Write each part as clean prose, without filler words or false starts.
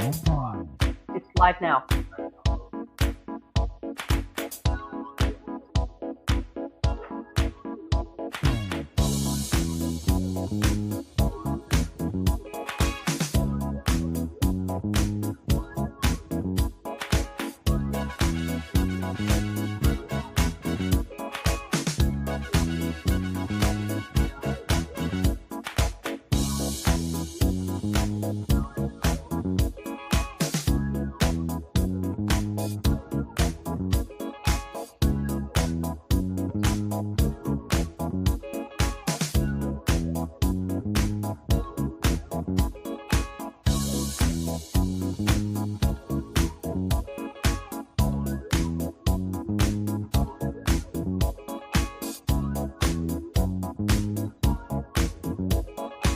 It's live now.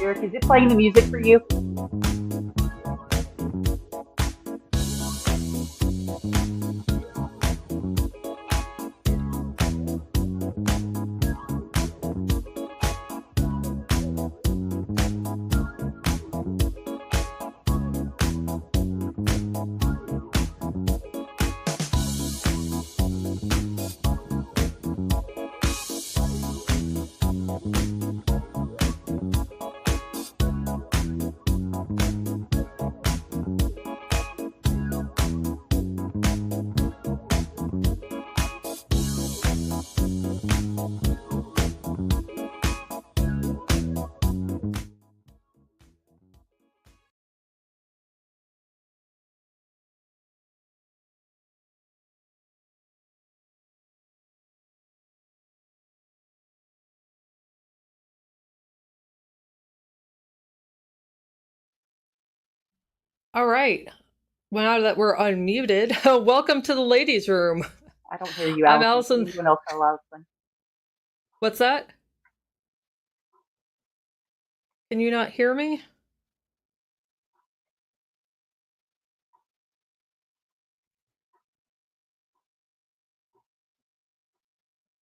Eric, is it playing the music for you? All right. Well, now that we're unmuted, welcome to the ladies' room. I don't hear you, I'm Allison. Can Allison. anyone else tell Allison? What's that? Can you not hear me?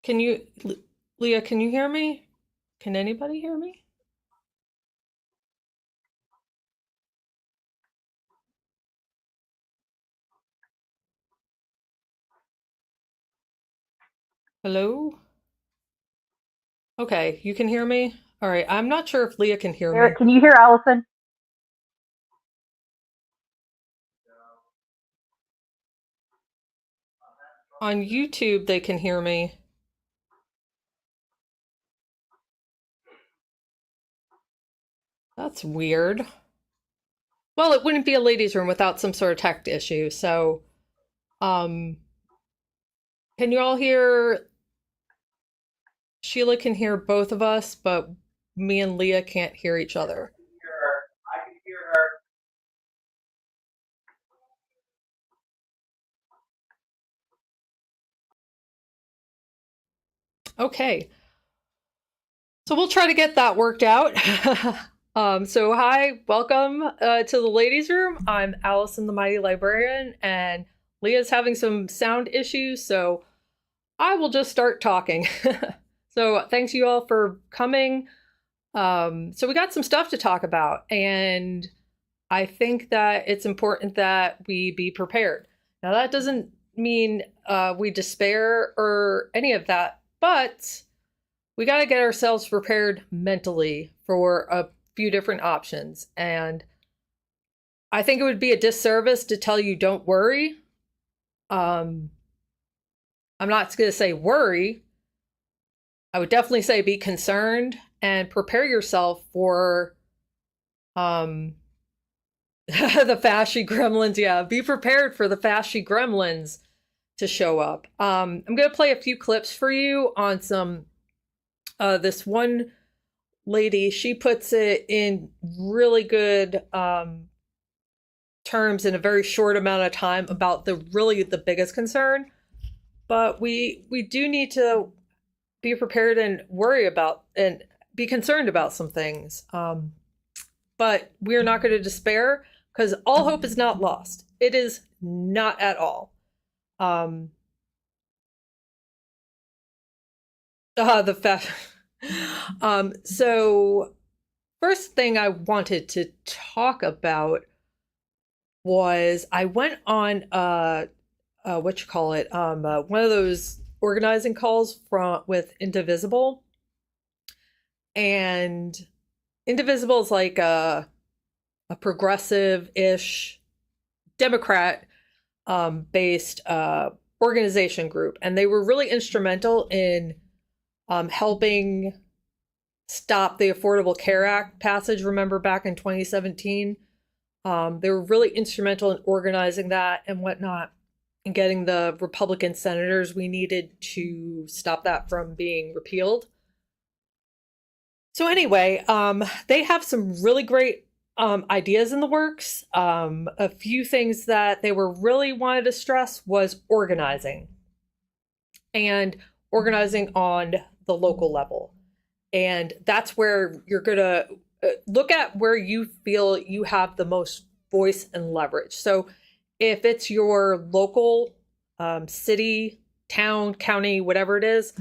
Can you, Leah, can you hear me? Can anybody hear me? Hello? Okay, you can hear me? All right, I'm not sure if Leah can hear Eric, me. can you hear Allison? On YouTube, they can hear me. That's weird. Well, it wouldn't be a ladies' room without some sort of tech issue. So, um, can you all hear? Sheila can hear both of us, but me and Leah can't hear each other. I can hear her. Okay, so we'll try to get that worked out. So hi, welcome to the ladies' room. I'm Allison, the Mighty Librarian, and Leah's having some sound issues, so I will just start talking. So thanks you all for coming. So we got some stuff to talk about, and I think that it's important that we be prepared. Now, that doesn't mean we despair or any of that, but we got to get ourselves prepared mentally for a few different options. And I think it would be a disservice to tell you don't worry. Um, I'm not going to say worry. I would definitely say be concerned and prepare yourself for the fashy gremlins. Yeah, be prepared for the fashy gremlins to show up. I'm going to play a few clips for you on some this one lady. She puts it in really good terms in a very short amount of time about the biggest concern. But we do need to be prepared and worry about and be concerned about some things. But we're not going to despair because all hope is not lost. It is not at all. Um, the fact. So first thing I wanted to talk about was I went on what you call it, one of those organizing calls from with Indivisible, and Indivisible is like a progressive-ish Democrat based organization group, and they were really instrumental in helping stop the Affordable Care Act passage. Remember back in 2017, they were really instrumental in organizing that and whatnot, and getting the Republican senators we needed to stop that from being repealed. So anyway, they have some really great ideas in the works. A few things that they were really wanted to stress was organizing, and organizing on the local level. And that's where you're going to look at where you feel you have the most voice and leverage. So if it's your local city, town, county, whatever it is,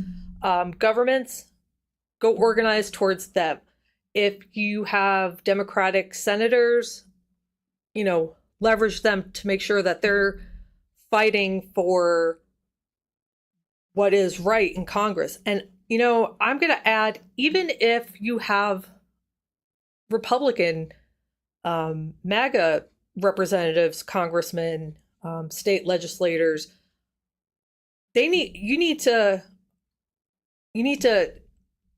governments, go organize towards them. If you have Democratic senators, leverage them to make sure that they're fighting for what is right in Congress. And, I'm going to add, even if you have Republican MAGA representatives, congressmen, state legislators, you need to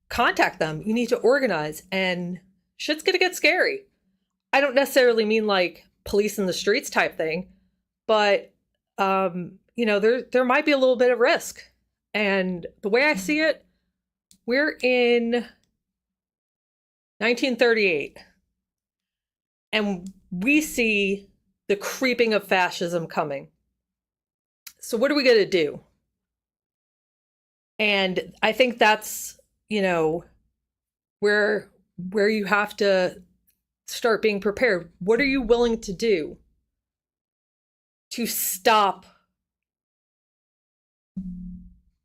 contact them. You need to organize, and shit's going to get scary. I don't necessarily mean like police in the streets type thing, but there might be a little bit of risk. And the way I see it, we're in 1938, and we see the creeping of fascism coming. So what are we going to do? And I think that's, where you have to start being prepared. What are you willing to do to stop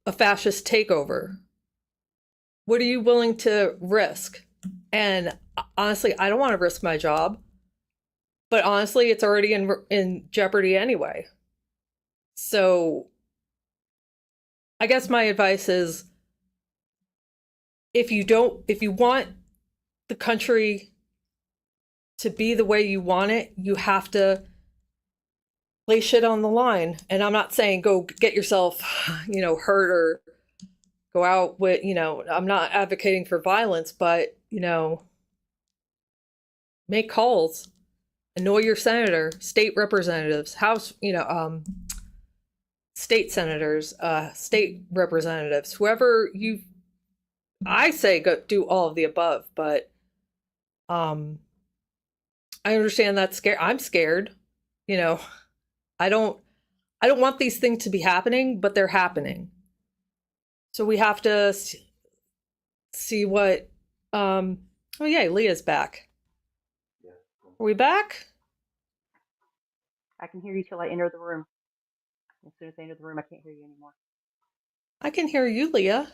a fascist takeover? What are you willing to risk? And honestly, I don't want to risk my job, but honestly, it's already in jeopardy anyway. So I guess my advice is, if you want the country to be the way you want it, you have to lay shit on the line. And I'm not saying go get yourself, hurt or go out with, I'm not advocating for violence, but, make calls, annoy your senator, state representatives, House, state senators, state representatives, whoever I say go do all of the above, but I understand that's scary. I'm scared. I don't want these things to be happening, but they're happening. So we have to see what oh yeah, Leah's back. Are we back? I can hear you till I enter the room. As soon as I enter the room, I can't hear you anymore. I can hear you, Leah.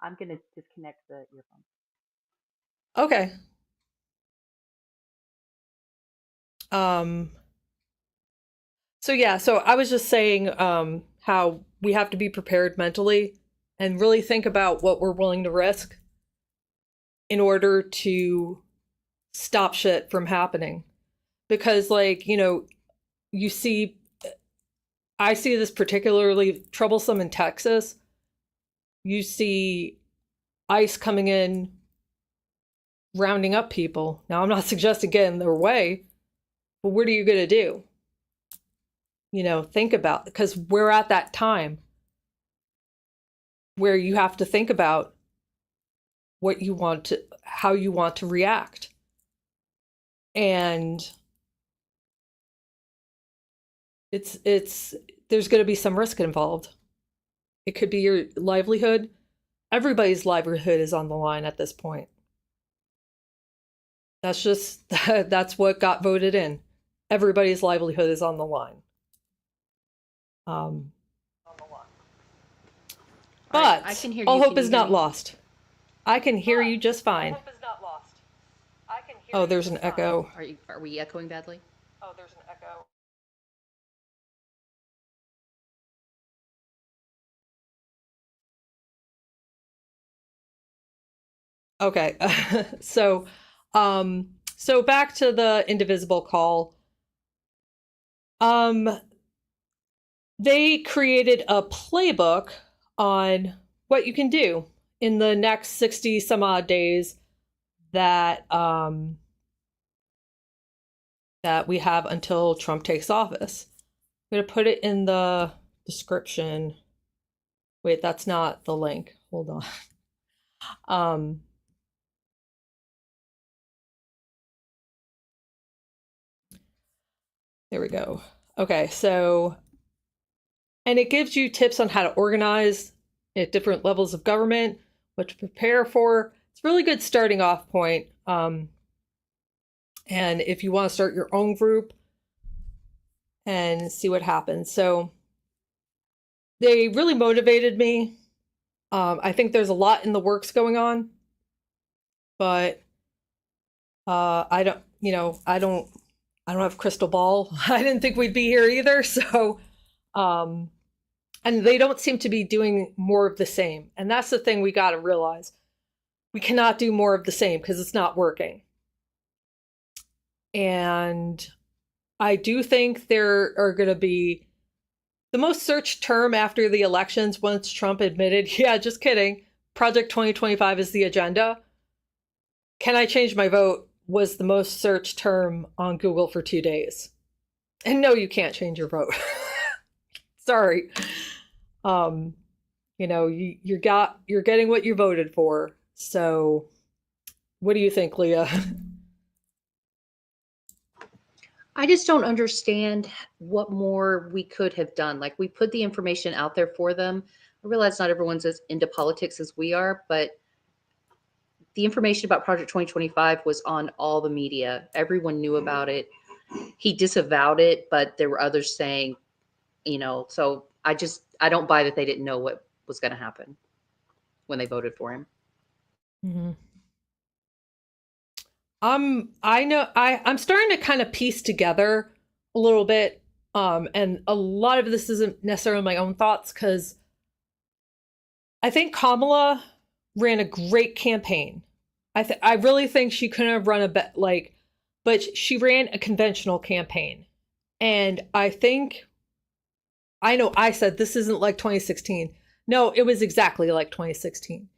I'm going to disconnect the earphones. Okay. So I was just saying how we have to be prepared mentally and really think about what we're willing to risk in order to stop shit from happening. Because you see, I see this particularly troublesome in Texas. You see ICE coming in, rounding up people. Now, I'm not suggesting get in their way, but what are you going to do? Think about, because we're at that time where you have to think about how you want to react. And there's going to be some risk involved. It could be your livelihood. Everybody's livelihood is on the line at this point. That's what got voted in. Everybody's livelihood is on the line. But I can hear you. all hope is not lost. I can hear you just fine. All hope is not lost. I can Oh, there's an echo. Are we echoing badly? Okay. so so back to the indivisible call. Um they created a playbook on what you can do in the next 60 some odd days that that we have until Trump takes office. I'm going to put it in the description. Wait, that's not the link. Hold on. Um there we go. Okay, so and it gives you tips on how to organize at different levels of government, what to prepare for. It's a really good starting off point. And if you want to start your own group and see what happens. So they really motivated me. I think there's a lot in the works going on, but I don't, I don't have a crystal ball. I didn't think we'd be here either. So, and they don't seem to be doing more of the same. And that's the thing we got to realize. We cannot do more of the same because it's not working. And I do think there are going to be the most searched term after the elections once Trump admitted, yeah, just kidding, Project 2025 is the agenda. Can I change my vote was the most searched term on Google for 2 days. And no, you can't change your vote. Sorry. You're getting what you voted for. So what do you think, Leah? I just don't understand what more we could have done. Like, we put the information out there for them. I realize not everyone's as into politics as we are, but the information about Project 2025 was on all the media. Everyone knew about it. He disavowed it, but there were others saying, so I don't buy that they didn't know what was going to happen when they voted for him. Mm-hmm. I'm starting to kind of piece together a little bit. And a lot of this isn't necessarily my own thoughts because I think Kamala ran a great campaign. I really think she couldn't have run but she ran a conventional campaign. And I know I said this isn't like 2016. No, it was exactly like 2016.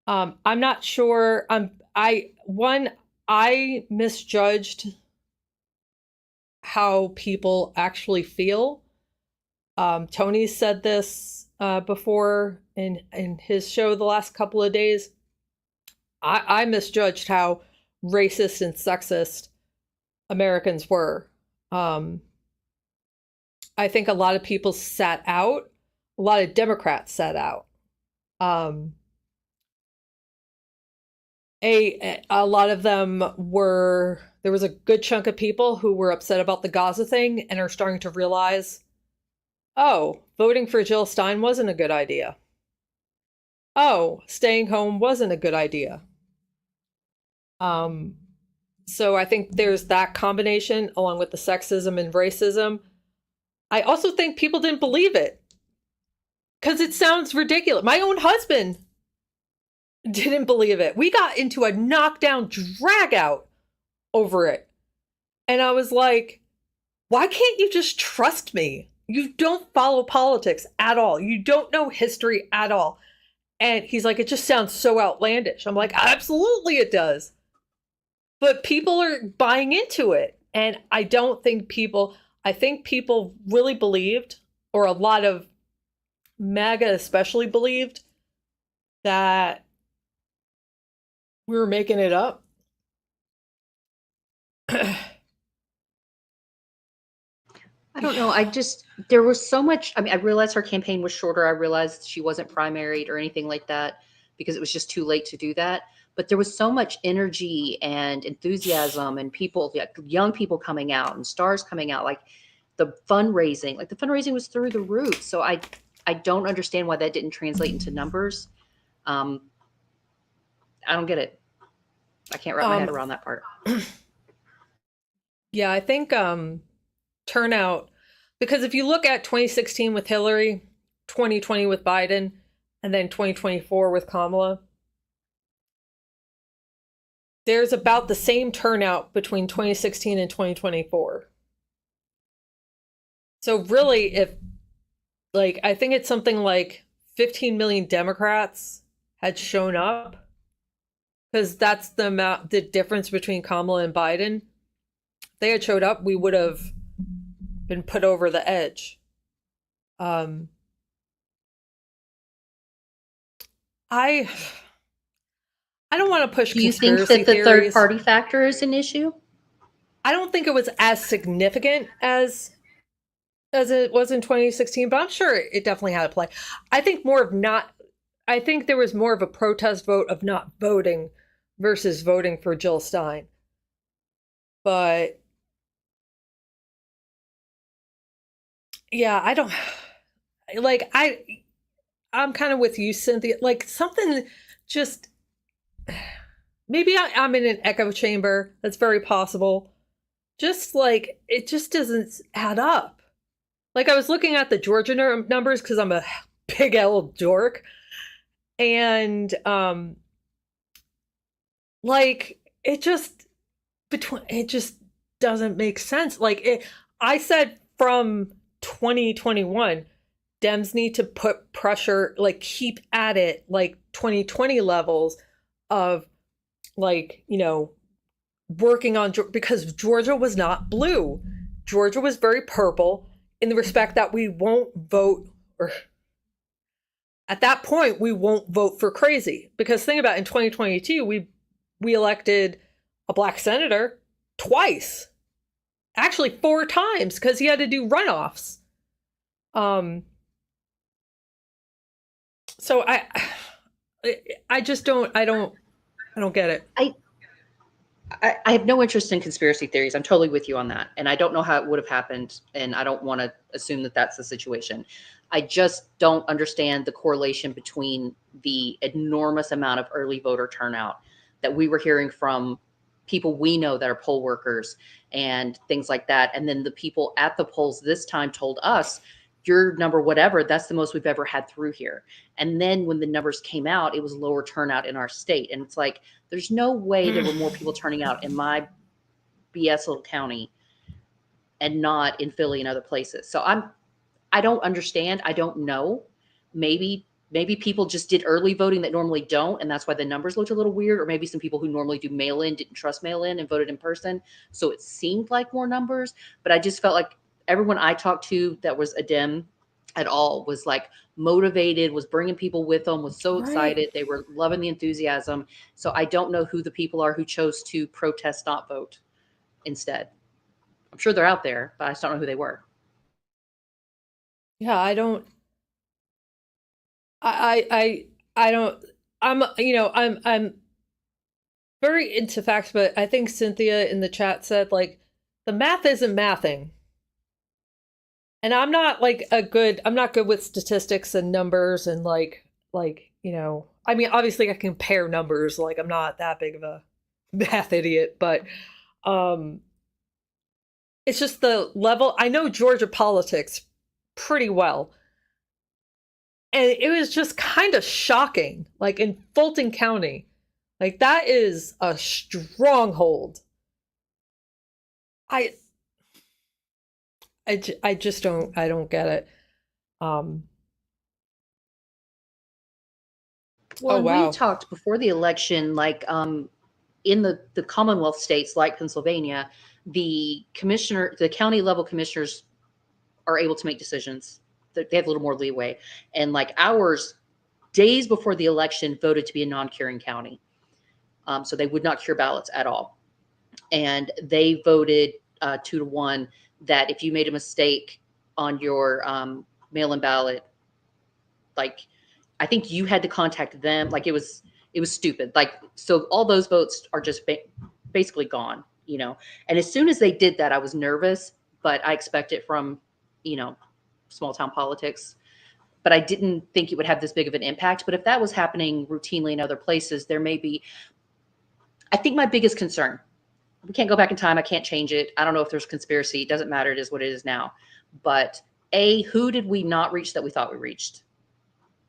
I'm not sure. I misjudged how people actually feel. Tony said this before in his show the last couple of days. I misjudged how racist and sexist Americans were. I think a lot of people sat out. A lot of Democrats sat out. A lot of them there was a good chunk of people who were upset about the Gaza thing and are starting to realize, oh, voting for Jill Stein wasn't a good idea. Oh, staying home wasn't a good idea. So I think there's that combination along with the sexism and racism. I also think people didn't believe it because it sounds ridiculous. My own husband didn't believe it. We got into a knockdown drag out over it. And I was like, why can't you just trust me? You don't follow politics at all. You don't know history at all. And he's like, it just sounds so outlandish. I'm like, absolutely it does. But people are buying into it. And I think people really believed, or a lot of MAGA especially believed, that we were making it up. I don't know. There was so much. I mean, I realized her campaign was shorter. I realized she wasn't primaried or anything like that because it was just too late to do that. But there was so much energy and enthusiasm and people, young people coming out and stars coming out, like the fundraising was through the roof. So I don't understand why that didn't translate into numbers. I don't get it. I can't wrap my head around that part. Yeah, I think turnout, because if you look at 2016 with Hillary, 2020 with Biden, and then 2024 with Kamala, there's about the same turnout between 2016 and 2024. So really, if like, I think it's something like 15 million Democrats had shown up, because that's the amount, the difference between Kamala and Biden. If they had showed up, we would have been put over the edge. Um, I I don't want to push Do you think conspiracy that the third theories. party factor is an issue? I don't think it was as significant as it was in 2016, but I'm sure it definitely had a play. I think more of not I think there was more of a protest vote of not voting versus voting for Jill Stein. But yeah, I don't like I'm kind of with you, Cynthia. Like something just maybe I'm in an echo chamber. That's very possible. Just like it just doesn't add up. Like I was looking at the Georgia numbers because I'm a big old dork, and like it just doesn't make sense. I said from 2021, Dems need to put pressure, like keep at it, like 2020 levels of like working on, because Georgia was not blue. Georgia was very purple in the respect that we won't vote, or at that point we won't vote for crazy. Because think about it, in 2022 we elected a black senator twice, actually 4 times, because he had to do runoffs. So I just don't get it. I have no interest in conspiracy theories. I'm totally with you on that. And I don't know how it would have happened. And I don't want to assume that that's the situation. I just don't understand the correlation between the enormous amount of early voter turnout that we were hearing from people we know that are poll workers and things like that. And then the people at the polls this time told us, your number, whatever, that's the most we've ever had through here. And then when the numbers came out, it was lower turnout in our state. And it's like, there's no way there were more people turning out in my BS little county and not in Philly and other places. So I don't understand. I don't know. Maybe people just did early voting that normally don't, and that's why the numbers looked a little weird. Or maybe some people who normally do mail in didn't trust mail in and voted in person, so it seemed like more numbers. But I just felt like everyone I talked to that was a Dem at all was like motivated, was bringing people with them, was so Right. excited. They were loving the enthusiasm. So I don't know who the people are who chose to protest not vote instead. I'm sure they're out there, but I just don't know who they were. Yeah, I don't. I don't. I'm very into facts, but I think Cynthia in the chat said like the math isn't mathing, and I'm not like I'm not good with statistics and numbers and I mean, obviously I compare numbers. Like I'm not that big of a math idiot, but um, it's just the level. I know Georgia politics pretty well. And it was just kind of shocking, like in Fulton County. Like that is a stronghold. I I just don't get it. Um Well, oh and we wow. talked before the election, like in the Commonwealth states like Pennsylvania, the county level commissioners are able to make decisions. They have a little more leeway. And like ours, days before the election, voted to be a non-curing county. So they would not cure ballots at all. And they voted 2-1 that if you made a mistake on your mail-in ballot, like I think you had to contact them. Like it was stupid. Like so, all those votes are just basically gone. And as soon as they did that, I was nervous, but I expect it from you know small town politics. But I didn't think it would have this big of an impact. But if that was happening routinely in other places, there may be. I think my biggest concern, we can't go back in time. I can't change it. I don't know if there's conspiracy. It doesn't matter. It is what it is now. But who did we not reach that we thought we reached?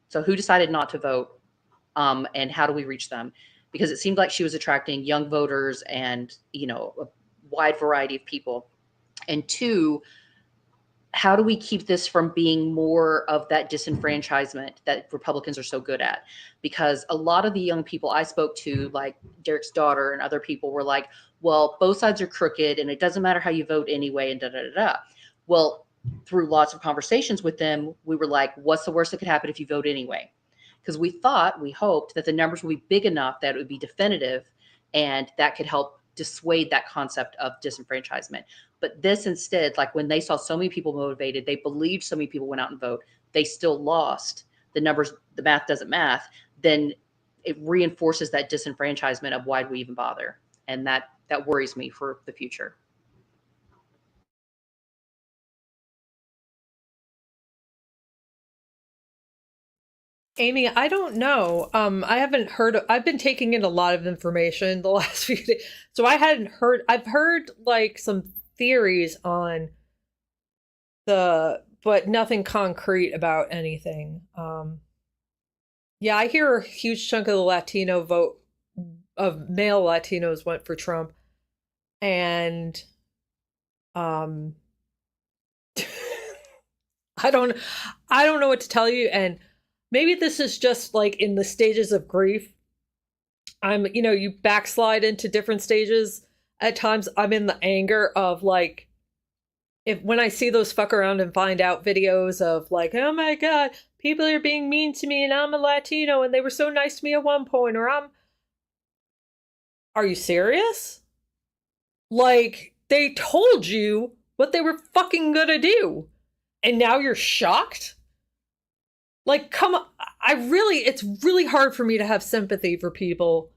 So who decided not to vote? And how do we reach them? Because it seemed like she was attracting young voters and, a wide variety of people. And two, how do we keep this from being more of that disenfranchisement that Republicans are so good at? Because a lot of the young people I spoke to, like Derek's daughter and other people, were like, well, both sides are crooked and it doesn't matter how you vote anyway, and da da da da. Well, through lots of conversations with them, we were like, what's the worst that could happen if you vote anyway? Because we hoped that the numbers would be big enough that it would be definitive and that could help dissuade that concept of disenfranchisement. But this instead, like when they saw so many people motivated, they believed so many people went out and vote, they still lost. The numbers, the math doesn't math, then it reinforces that disenfranchisement of why do we even bother? And that worries me for the future. Amy, I don't know. I haven't heard. I've been taking in a lot of information the last few days, so I hadn't heard. I've heard like some theories on but nothing concrete about anything. Yeah, I hear a huge chunk of the Latino vote of male Latinos went for Trump, and um, I don't, I don't know what to tell you, and maybe this is just like in the stages of grief. You backslide into different stages. At times, I'm in the anger of like, if when I see those fuck around and find out videos of like, oh my God, people are being mean to me and I'm a Latino and they were so nice to me at one point, or are you serious? Like, they told you what they were fucking gonna do, and now you're shocked? Like, come on. It's really hard for me to have sympathy for people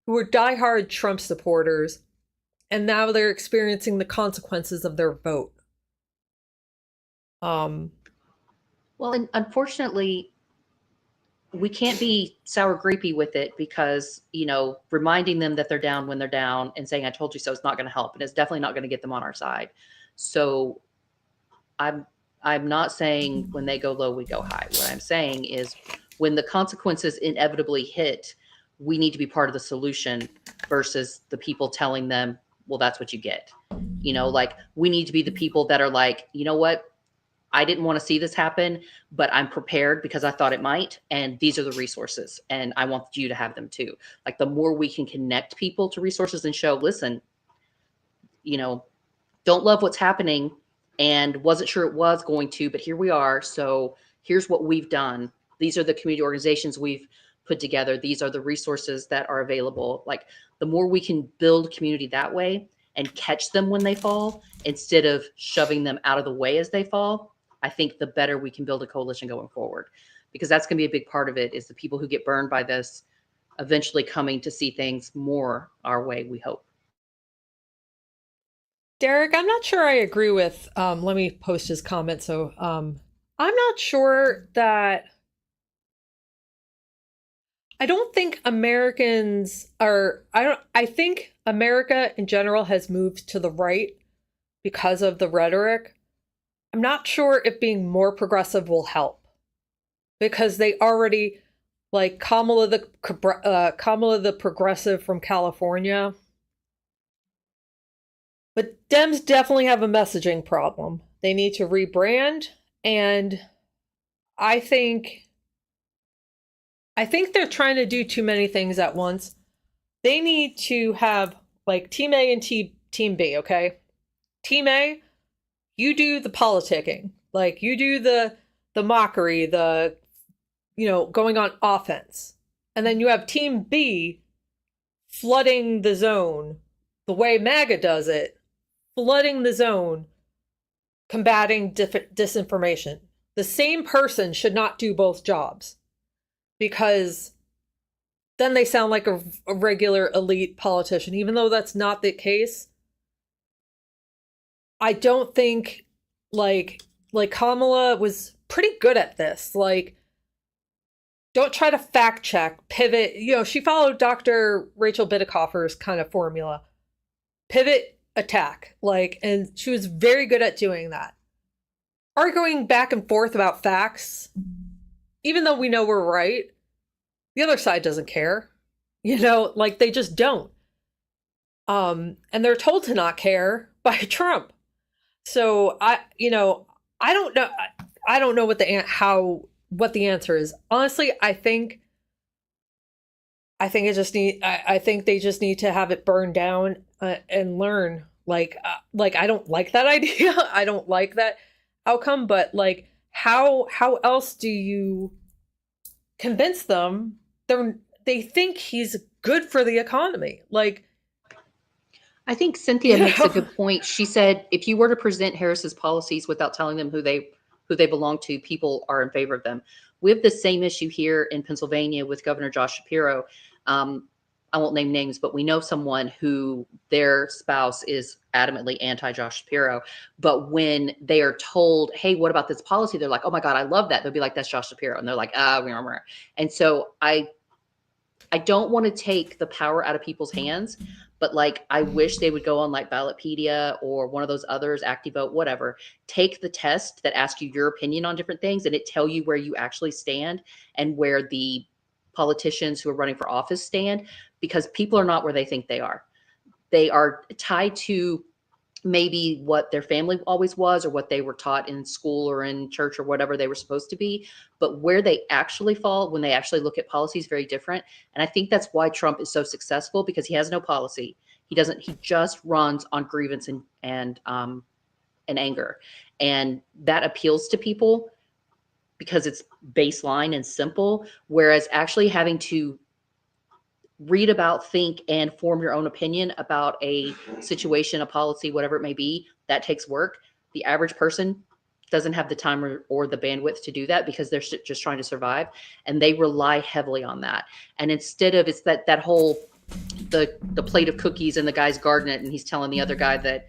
who are diehard Trump supporters and now they're experiencing the consequences of their vote. Well, and unfortunately, we can't be sour grapey with it because, reminding them that they're down when they're down and saying, I told you so, is not going to help. And it's definitely not going to get them on our side. So I'm not saying when they go low, we go high. What I'm saying is when the consequences inevitably hit, we need to be part of the solution versus the people telling them, well, that's what you get. Like we need to be the people that are like, you know what? I didn't want to see this happen, but I'm prepared because I thought it might. And these are the resources. And I want you to have them too. Like the more we can connect people to resources and show, listen, don't love what's happening and wasn't sure it was going to, but here we are. So here's what we've done. These are the community organizations we've put together. These are the resources that are available. Like the more we can build community that way and catch them when they fall instead of shoving them out of the way as they fall, I think the better we can build a coalition going forward, because that's going to be a big part of it is the people who get burned by this eventually coming to see things more our way, we hope. Derek, I'm not sure I agree with, let me post his comment. So I'm not sure that, I don't think Americans are, I think America in general has moved to the right because of the rhetoric. I'm not sure if being more progressive will help because they already, like Kamala the progressive from California. But Dems definitely have a messaging problem. They need to rebrand, and I think they're trying to do too many things at once. They need to have like Team A and Team B, okay? Team A, you do the politicking. Like you do the mockery, the going on offense. And then you have Team B flooding the zone the way MAGA does it, flooding the zone, combating disinformation. The same person should not do both jobs because then they sound like a regular elite politician, even though that's not the case. I don't think like Kamala was pretty good at this. Like don't try to fact check, pivot. She followed Dr. Rachel Bidicoffer's kind of formula. Pivot, attack. And she was very good at doing that. Arguing back and forth about facts, even though we know we're right, the other side doesn't care. They just don't. And they're told to not care by Trump. So I don't know. I don't know what the answer is. Honestly, I think they just need to have it burned down and learn. I don't like that idea. I don't like that outcome. But how else do you convince them? They think he's good for the economy. I think Cynthia makes a good point. She said, if you were to present Harris's policies without telling them who they belong to, people are in favor of them. We have the same issue here in Pennsylvania with Governor Josh Shapiro. I won't name names, but we know someone who their spouse is adamantly anti-Josh Shapiro. But when they are told, hey, what about this policy? They're like, oh my God, I love that. They'll be like, that's Josh Shapiro. And they're like, ah. And so I don't want to take the power out of people's hands, but I wish they would go on Ballotpedia or one of those others, ActiVote, whatever, take the test that asks you your opinion on different things, and it tell you where you actually stand and where the politicians who are running for office stand, because people are not where they think they are. They are tied to maybe what their family always was or what they were taught in school or in church or whatever they were supposed to be. But where they actually fall when they actually look at policy is very different. And I think that's why Trump is so successful, because he has no policy. He just runs on grievance and anger. And that appeals to people because it's baseline and simple. Whereas actually having to read about, think, and form your own opinion about a situation, a policy, whatever it may be, that takes work. The average person doesn't have the time or the bandwidth to do that because they're just trying to survive, and they rely heavily on that. And instead of, it's that whole the plate of cookies and the guy's guarding it and he's telling the other guy that,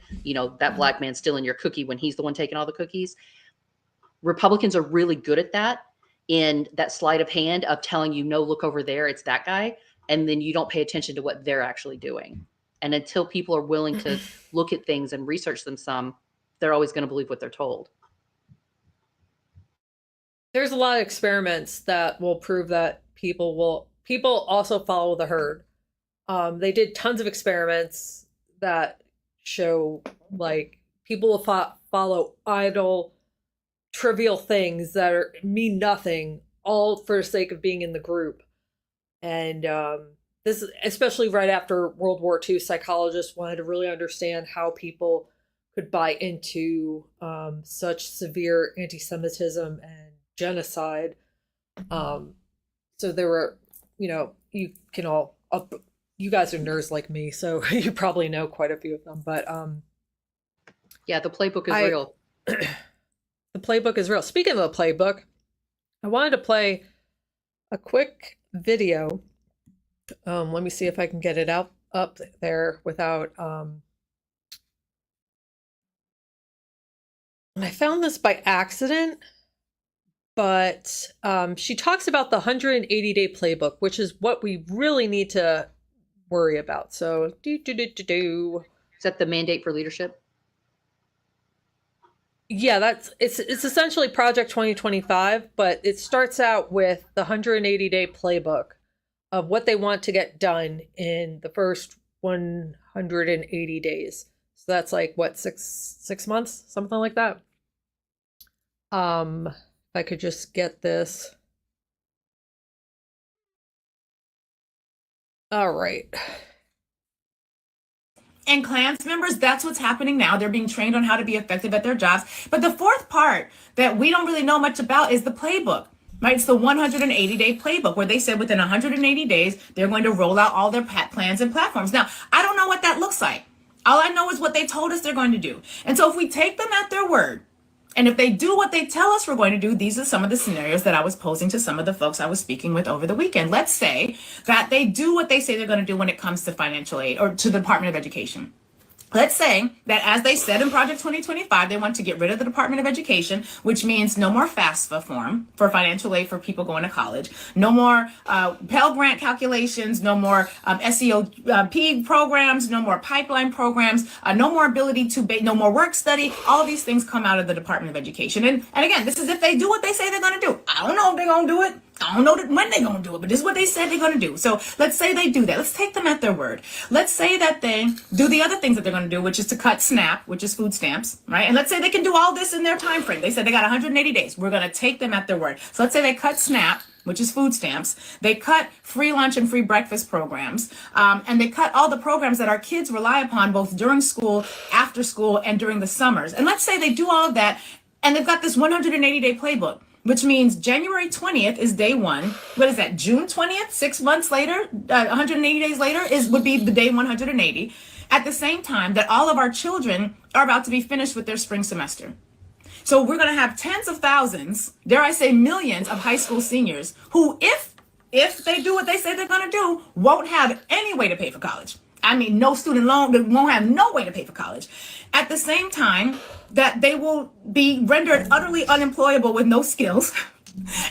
that black man's stealing your cookie when he's the one taking all the cookies. Republicans are really good at that, in that sleight of hand of telling you, no, look over there, it's that guy. And then you don't pay attention to what they're actually doing. And until people are willing to look at things and research them some, they're always going to believe what they're told. There's a lot of experiments that will prove that people also follow the herd. They did tons of experiments that show people will follow idle, trivial things that mean nothing, all for the sake of being in the group. And this is especially right after World War II, psychologists wanted to really understand how people could buy into such severe anti-Semitism and genocide. So there were, you guys are nerds like me, so you probably know quite a few of them. But yeah, the playbook is real. The playbook is real. Speaking of the playbook, I wanted to play a quick video. Let me see if I can get it up there without and I found this by accident, but she talks about the 180-day playbook, which is what we really need to worry about. So Is that the mandate for leadership? Yeah, it's essentially Project 2025, but it starts out with the 180-day playbook of what they want to get done in the first 180 days. So that's what, six months, something like that. If I could just get this. All right. And Klans members, that's what's happening now. They're being trained on how to be effective at their jobs. But the fourth part that we don't really know much about is the playbook, right? It's the 180-day playbook where they said within 180 days, they're going to roll out all their plans and platforms. Now, I don't know what that looks like. All I know is what they told us they're going to do. And so if we take them at their word, and if they do what they tell us we're going to do, these are some of the scenarios that I was posing to some of the folks I was speaking with over the weekend. Let's say that they do what they say they're going to do when it comes to financial aid or to the Department of Education. Let's say that, as they said in Project 2025, they want to get rid of the Department of Education, which means no more FAFSA form for financial aid for people going to college, no more Pell Grant calculations, no more SEOP programs, no more pipeline programs, no more ability to no more work study. All of these things come out of the Department of Education. And again, this is if they do what they say they're going to do. I don't know if they're going to do it. I don't know when they're going to do it, but this is what they said they're going to do. So let's say they do that. Let's take them at their word. Let's say that they do the other things that they're going to do, which is to cut SNAP, which is food stamps, right? And let's say they can do all this in their time frame. They said they got 180 days. We're going to take them at their word. So let's say they cut SNAP, which is food stamps. They cut free lunch and free breakfast programs. And they cut all the programs that our kids rely upon, both during school, after school, and during the summers. And let's say they do all of that, and they've got this 180-day playbook, which means January 20th is day one. What is that? June 20th, 6 months later, 180 days later would be the day 180. At the same time that all of our children are about to be finished with their spring semester. So we're going to have tens of thousands, dare I say millions, of high school seniors who, if they do what they say they're going to do, won't have any way to pay for college. I mean, no student loan, they won't have no way to pay for college. At the same time that they will be rendered utterly unemployable with no skills.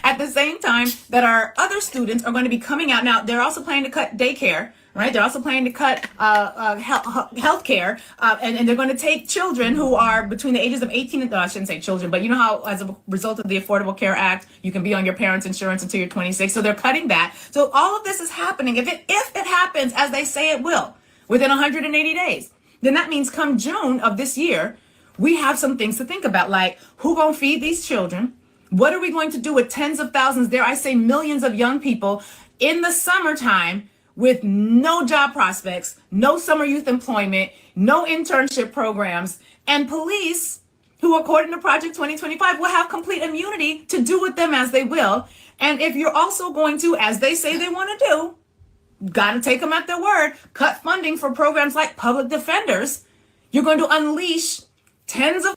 At the same time that our other students are going to be coming out. Now, they're also planning to cut daycare, right? They're also planning to cut health care, and they're going to take children who are between the ages of 18 and, I shouldn't say children, but you know how as a result of the Affordable Care Act, you can be on your parents' insurance until you're 26. So they're cutting that. So all of this is happening. If it happens as they say it will, within 180 days, then that means come June of this year, we have some things to think about, like who gonna feed these children? What are we going to do with tens of thousands, dare I say millions of young people in the summertime with no job prospects, no summer youth employment, no internship programs, and police who, according to Project 2025, will have complete immunity to do with them as they will. And if you're also going to, as they say they want to do, got to take them at their word, cut funding for programs like public defenders, you're going to unleash tens of.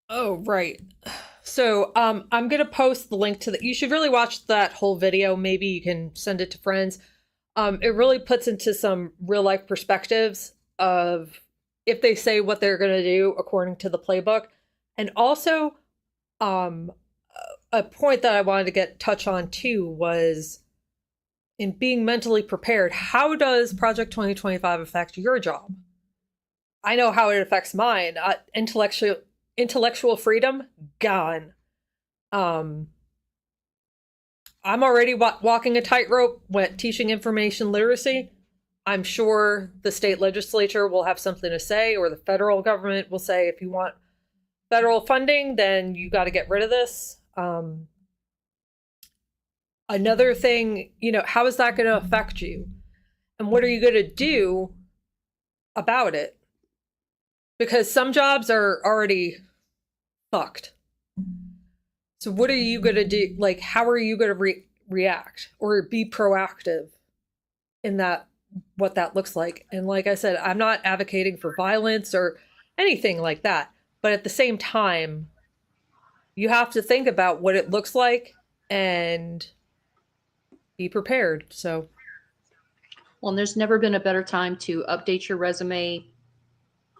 Oh, right. So I'm going to post the link to you should really watch that whole video. Maybe you can send it to friends. It really puts into some real life perspectives of if they say what they're going to do according to the playbook. And also a point that I wanted to touch on too was in being mentally prepared. How does Project 2025 affect your job? I know how it affects mine. Intellectual freedom gone. I'm already walking a tightrope when teaching information literacy. I'm sure the state legislature will have something to say, or the federal government will say, if you want federal funding, then you got to get rid of this. Another thing, how is that going to affect you? And what are you going to do about it? Because some jobs are already fucked. So what are you going to do? Like, how are you going to react or be proactive in that, what that looks like? And like I said, I'm not advocating for violence or anything like that. But at the same time, you have to think about what it looks like and be prepared. So. Well, and there's never been a better time to update your resume,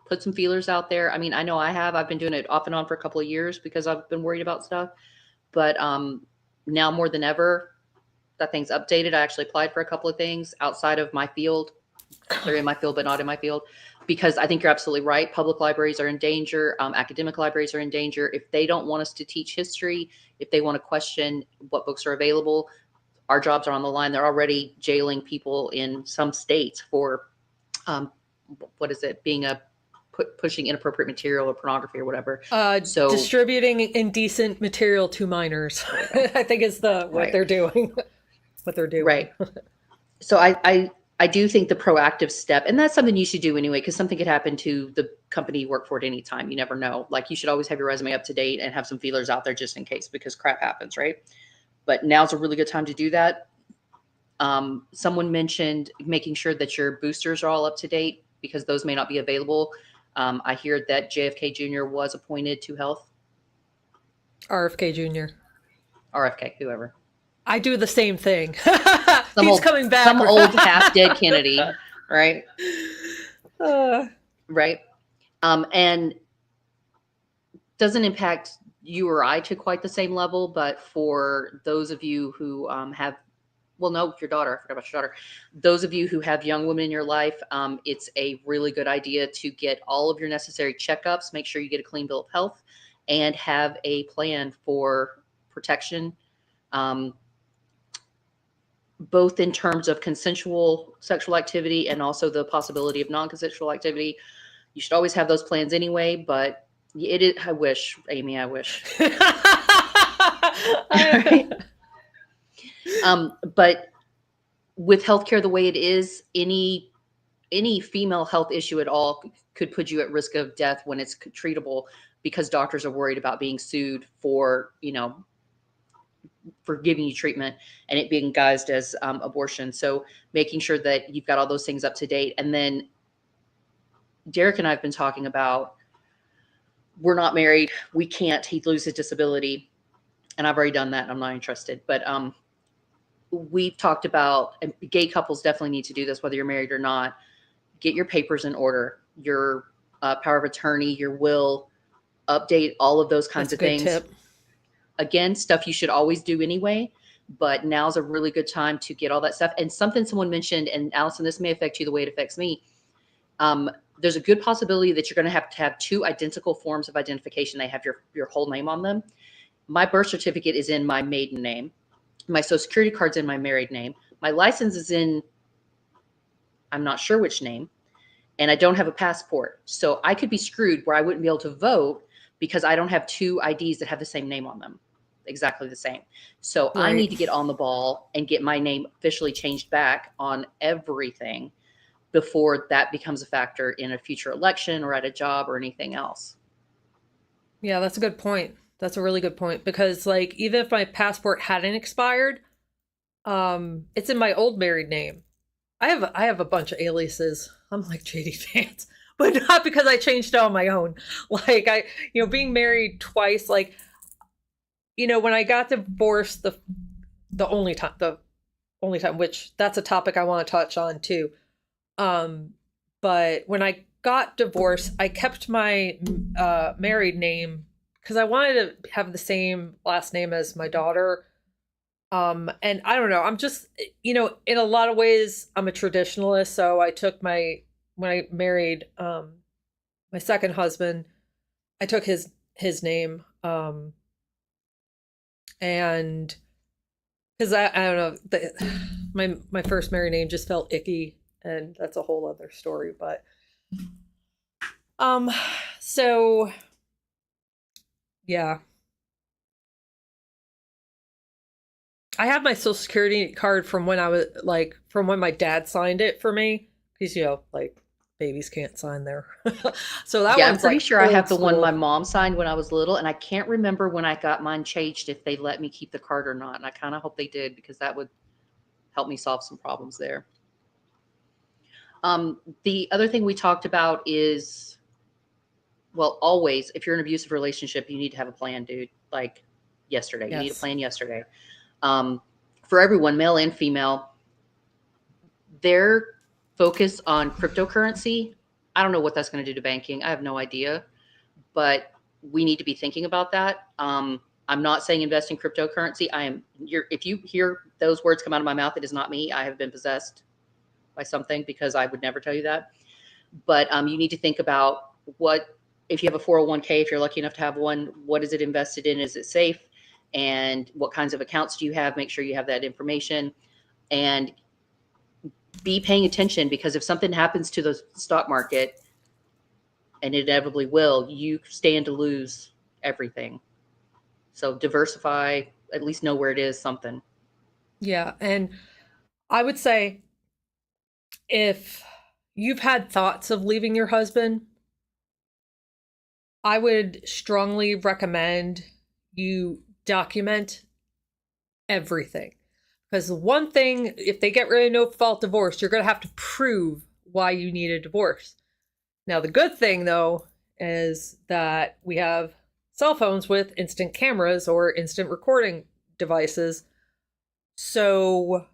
put some feelers out there. I mean, I know I've been doing it off and on for a couple of years because I've been worried about stuff, but now more than ever, that thing's updated. I actually applied for a couple of things outside of my field. They're in my field, but not in my field, because I think you're absolutely right. Public libraries are in danger. Academic libraries are in danger. If they don't want us to teach history, if they want to question what books are available, our jobs are on the line. They're already jailing people in some states for, being pushing inappropriate material or pornography or whatever. So distributing indecent material to minors, I think is what they're doing. What they're doing. Right. So I do think the proactive step, and that's something you should do anyway, because something could happen to the company you work for at any time. You never know. Like, you should always have your resume up to date and have some feelers out there just in case, because crap happens, right? But now's a really good time to do that. Someone mentioned making sure that your boosters are all up to date, because those may not be available. I hear that JFK Jr. was appointed to health. RFK Jr. RFK, whoever. I do the same thing. He's coming back. Some old half-dead Kennedy, right? right? And doesn't impact you or I to quite the same level, but for those of you who have, well, no, your daughter, I forgot about your daughter. Those of you who have young women in your life, it's a really good idea to get all of your necessary checkups, make sure you get a clean bill of health, and have a plan for protection, um, both in terms of consensual sexual activity and also the possibility of non-consensual activity. You should always have those plans anyway, but it is, I wish, Amy, I wish. Right? But with healthcare the way it is, any female health issue at all could put you at risk of death when it's treatable, because doctors are worried about being sued for, for giving you treatment and it being guised as abortion. So making sure that you've got all those things up to date. And then Derek and I have been talking about, we're not married, we can't, he'd lose his disability. And I've already done that and I'm not interested. But we've talked about, and gay couples definitely need to do this, whether you're married or not. Get your papers in order, your power of attorney, your will, update all of those kinds That's of a good things. tip. Again, stuff you should always do anyway, but now's a really good time to get all that stuff. And something someone mentioned, and Allison, this may affect you the way it affects me. There's a good possibility that you're going to have two identical forms of identification. They have your whole name on them. My birth certificate is in my maiden name. My social security card's in my married name. My license is in, I'm not sure which name, and I don't have a passport. So I could be screwed where I wouldn't be able to vote because I don't have two IDs that have the same name on them, exactly the same. So I need to get on the ball and get my name officially changed back on everything before that becomes a factor in a future election or at a job or anything else. Yeah, that's a good point. That's a really good point, because like even if my passport hadn't expired, it's in my old married name. I have a bunch of aliases. I'm like JD Vance, but not because I changed it on my own. Like being married twice, like when I got divorced, the only time, which that's a topic I want to touch on too. But when I got divorced, I kept my married name because I wanted to have the same last name as my daughter. And I don't know, I'm just, in a lot of ways, I'm a traditionalist. So I took when I married my second husband, I took his name. And because I don't know, my first married name just felt icky, and that's a whole other story. But so yeah, I have my social security card from when I was from when my dad signed it for me, because like babies can't sign there. So that Yeah, one's I'm pretty sure I have the one school. my mom signed when I was little, and I can't remember when I got mine changed if they let me keep the card or not. And I kind of hope they did, because that would help me solve some problems there. The other thing we talked about is, well, always, if you're in an abusive relationship, you need to have a plan, dude. Like yesterday, you need a Yes. plan yesterday. For everyone, male and female, their focus on cryptocurrency, I don't know what that's going to do to banking. I have no idea, but we need to be thinking about that. I'm not saying invest in cryptocurrency. If you hear those words come out of my mouth, it is not me. I have been possessed by something, because I would never tell you that. But you need to think about if you have a 401k, if you're lucky enough to have one, what is it invested in? Is it safe? And what kinds of accounts do you have? Make sure you have that information and be paying attention, because if something happens to the stock market, and it inevitably will, you stand to lose everything. So diversify, at least know where it is, something. Yeah, and I would say, if you've had thoughts of leaving your husband, I would strongly recommend you document everything. Because one thing, if they get rid of no fault divorce, you're going to have to prove why you need a divorce. Now, the good thing, though, is that we have cell phones with instant cameras or instant recording devices. So,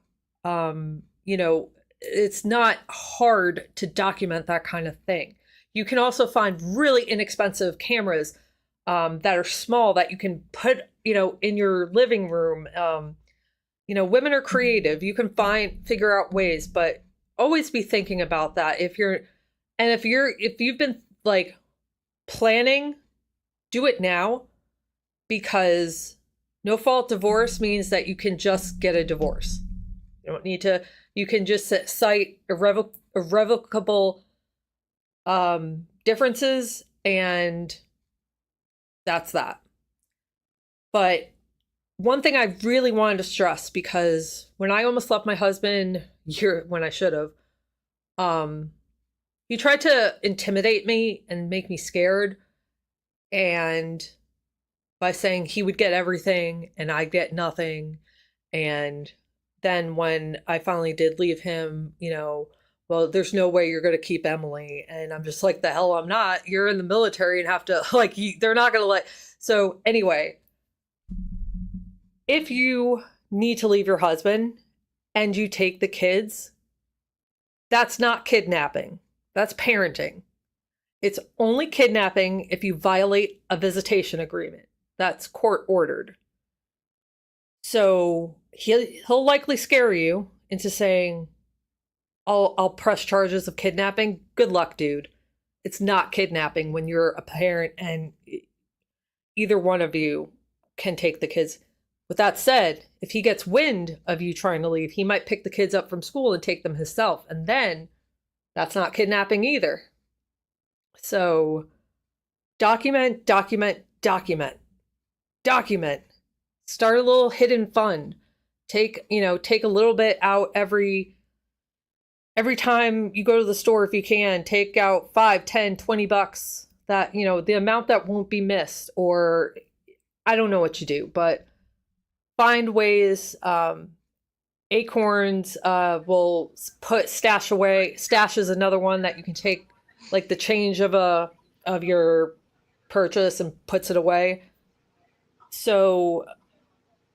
it's not hard to document that kind of thing. You can also find really inexpensive cameras that are small that you can put, in your living room. Women are creative. You can figure out ways, but always be thinking about that. If you've been like planning, do it now, because no fault divorce means that you can just get a divorce. You don't need to, you can just cite irrevocable differences, and that's that. But one thing I really wanted to stress, because when I almost left my husband, when I should have, he tried to intimidate me and make me scared, and by saying he would get everything and I'd get nothing. And then when I finally did leave him, well, there's no way you're going to keep Emily. And I'm just like, the hell I'm not. You're in the military and have to, they're not going to let. So anyway, if you need to leave your husband and you take the kids, that's not kidnapping. That's parenting. It's only kidnapping if you violate a visitation agreement. That's court ordered. So he'll likely scare you into saying, I'll press charges of kidnapping. Good luck, dude. It's not kidnapping when you're a parent and either one of you can take the kids. With that said, if he gets wind of you trying to leave, he might pick the kids up from school and take them himself. And then that's not kidnapping either. So document. Start a little hidden fund. Take a little bit out every time you go to the store. If you can, take out $5, $10, $20 that, the amount that won't be missed, or I don't know what you do, but find ways. Acorns will stash away. Stash is another one that you can take, like the change of your purchase, and puts it away. So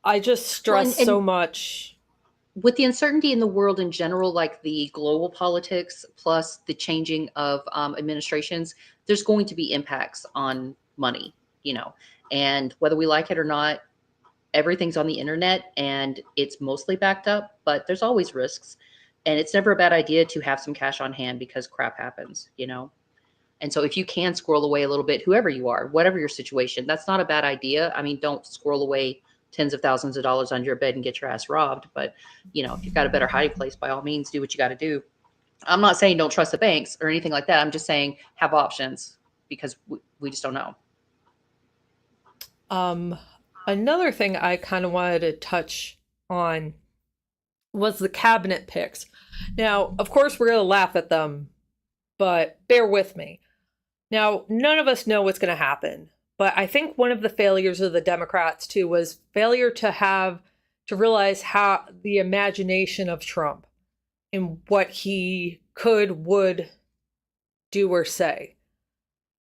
I just stress so much. With the uncertainty in the world in general, like the global politics plus the changing of administrations, there's going to be impacts on money, and whether we like it or not, everything's on the internet and it's mostly backed up, but there's always risks. And it's never a bad idea to have some cash on hand because crap happens, And so if you can squirrel away a little bit, whoever you are, whatever your situation, that's not a bad idea. I mean, don't squirrel away tens of thousands of dollars under your bed and get your ass robbed. But, if you've got a better hiding place, by all means, do what you got to do. I'm not saying don't trust the banks or anything like that. I'm just saying have options, because we just don't know. Another thing I kind of wanted to touch on was the cabinet picks. Now, of course, we're going to laugh at them, but bear with me. Now, none of us know what's going to happen, but I think one of the failures of the Democrats, too, was failure to realize how the imagination of Trump and what he would do or say.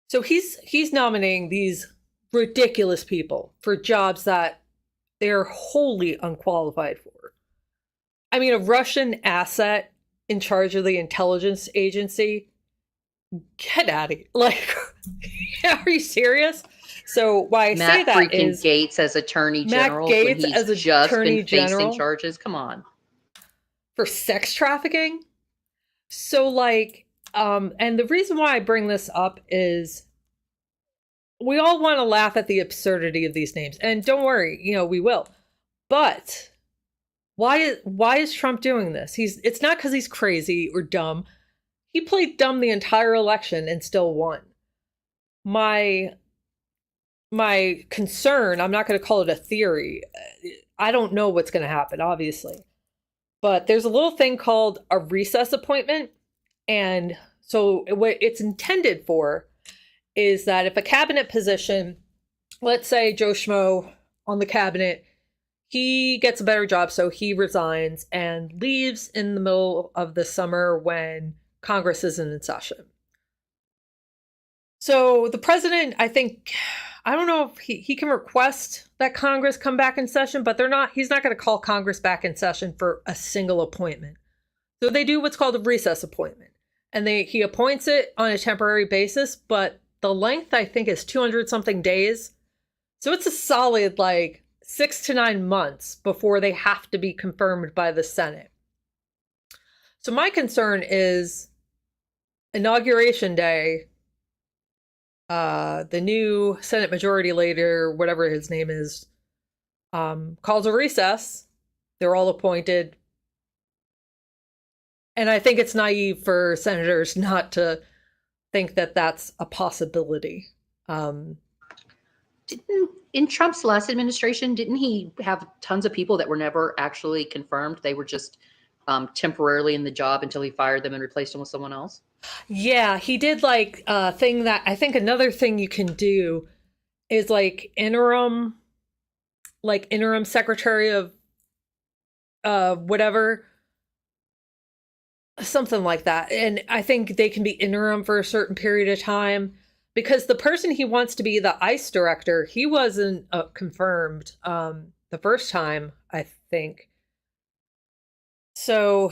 So he's nominating these ridiculous people for jobs that they're wholly unqualified for. I mean, a Russian asset in charge of the intelligence agency. Get out of here. Are you serious? So why I say that is Matt Gaetz as Attorney General, Matt Gaetz as Attorney General facing charges. Come on. For sex trafficking. So and the reason why I bring this up is we all want to laugh at the absurdity of these names. And don't worry, we will. But why is Trump doing this? It's not because he's crazy or dumb. He played dumb the entire election and still won. My concern, I'm not going to call it a theory. I don't know what's going to happen, obviously. But there's a little thing called a recess appointment. And so what it's intended for is that if a cabinet position, let's say Joe Schmo on the cabinet, he gets a better job, so he resigns and leaves in the middle of the summer when Congress isn't in session. So the president, I don't know if he can request that Congress come back in session, but he's not going to call Congress back in session for a single appointment. So they do what's called a recess appointment. And he appoints it on a temporary basis, but the length I think is 200 something days. So it's a solid like 6 to 9 months before they have to be confirmed by the Senate. So my concern is Inauguration Day, the new Senate Majority Leader, whatever his name is, calls a recess. They're all appointed. And I think it's naive for senators not to think that that's a possibility. In Trump's last administration, didn't he have tons of people that were never actually confirmed? They were just temporarily in the job until he fired them and replaced them with someone else? Yeah, he did like a thing that I think another thing you can do is like interim secretary of whatever, something like that. And I think they can be interim for a certain period of time because the person he wants to be the ICE director, he wasn't confirmed the first time, I think. So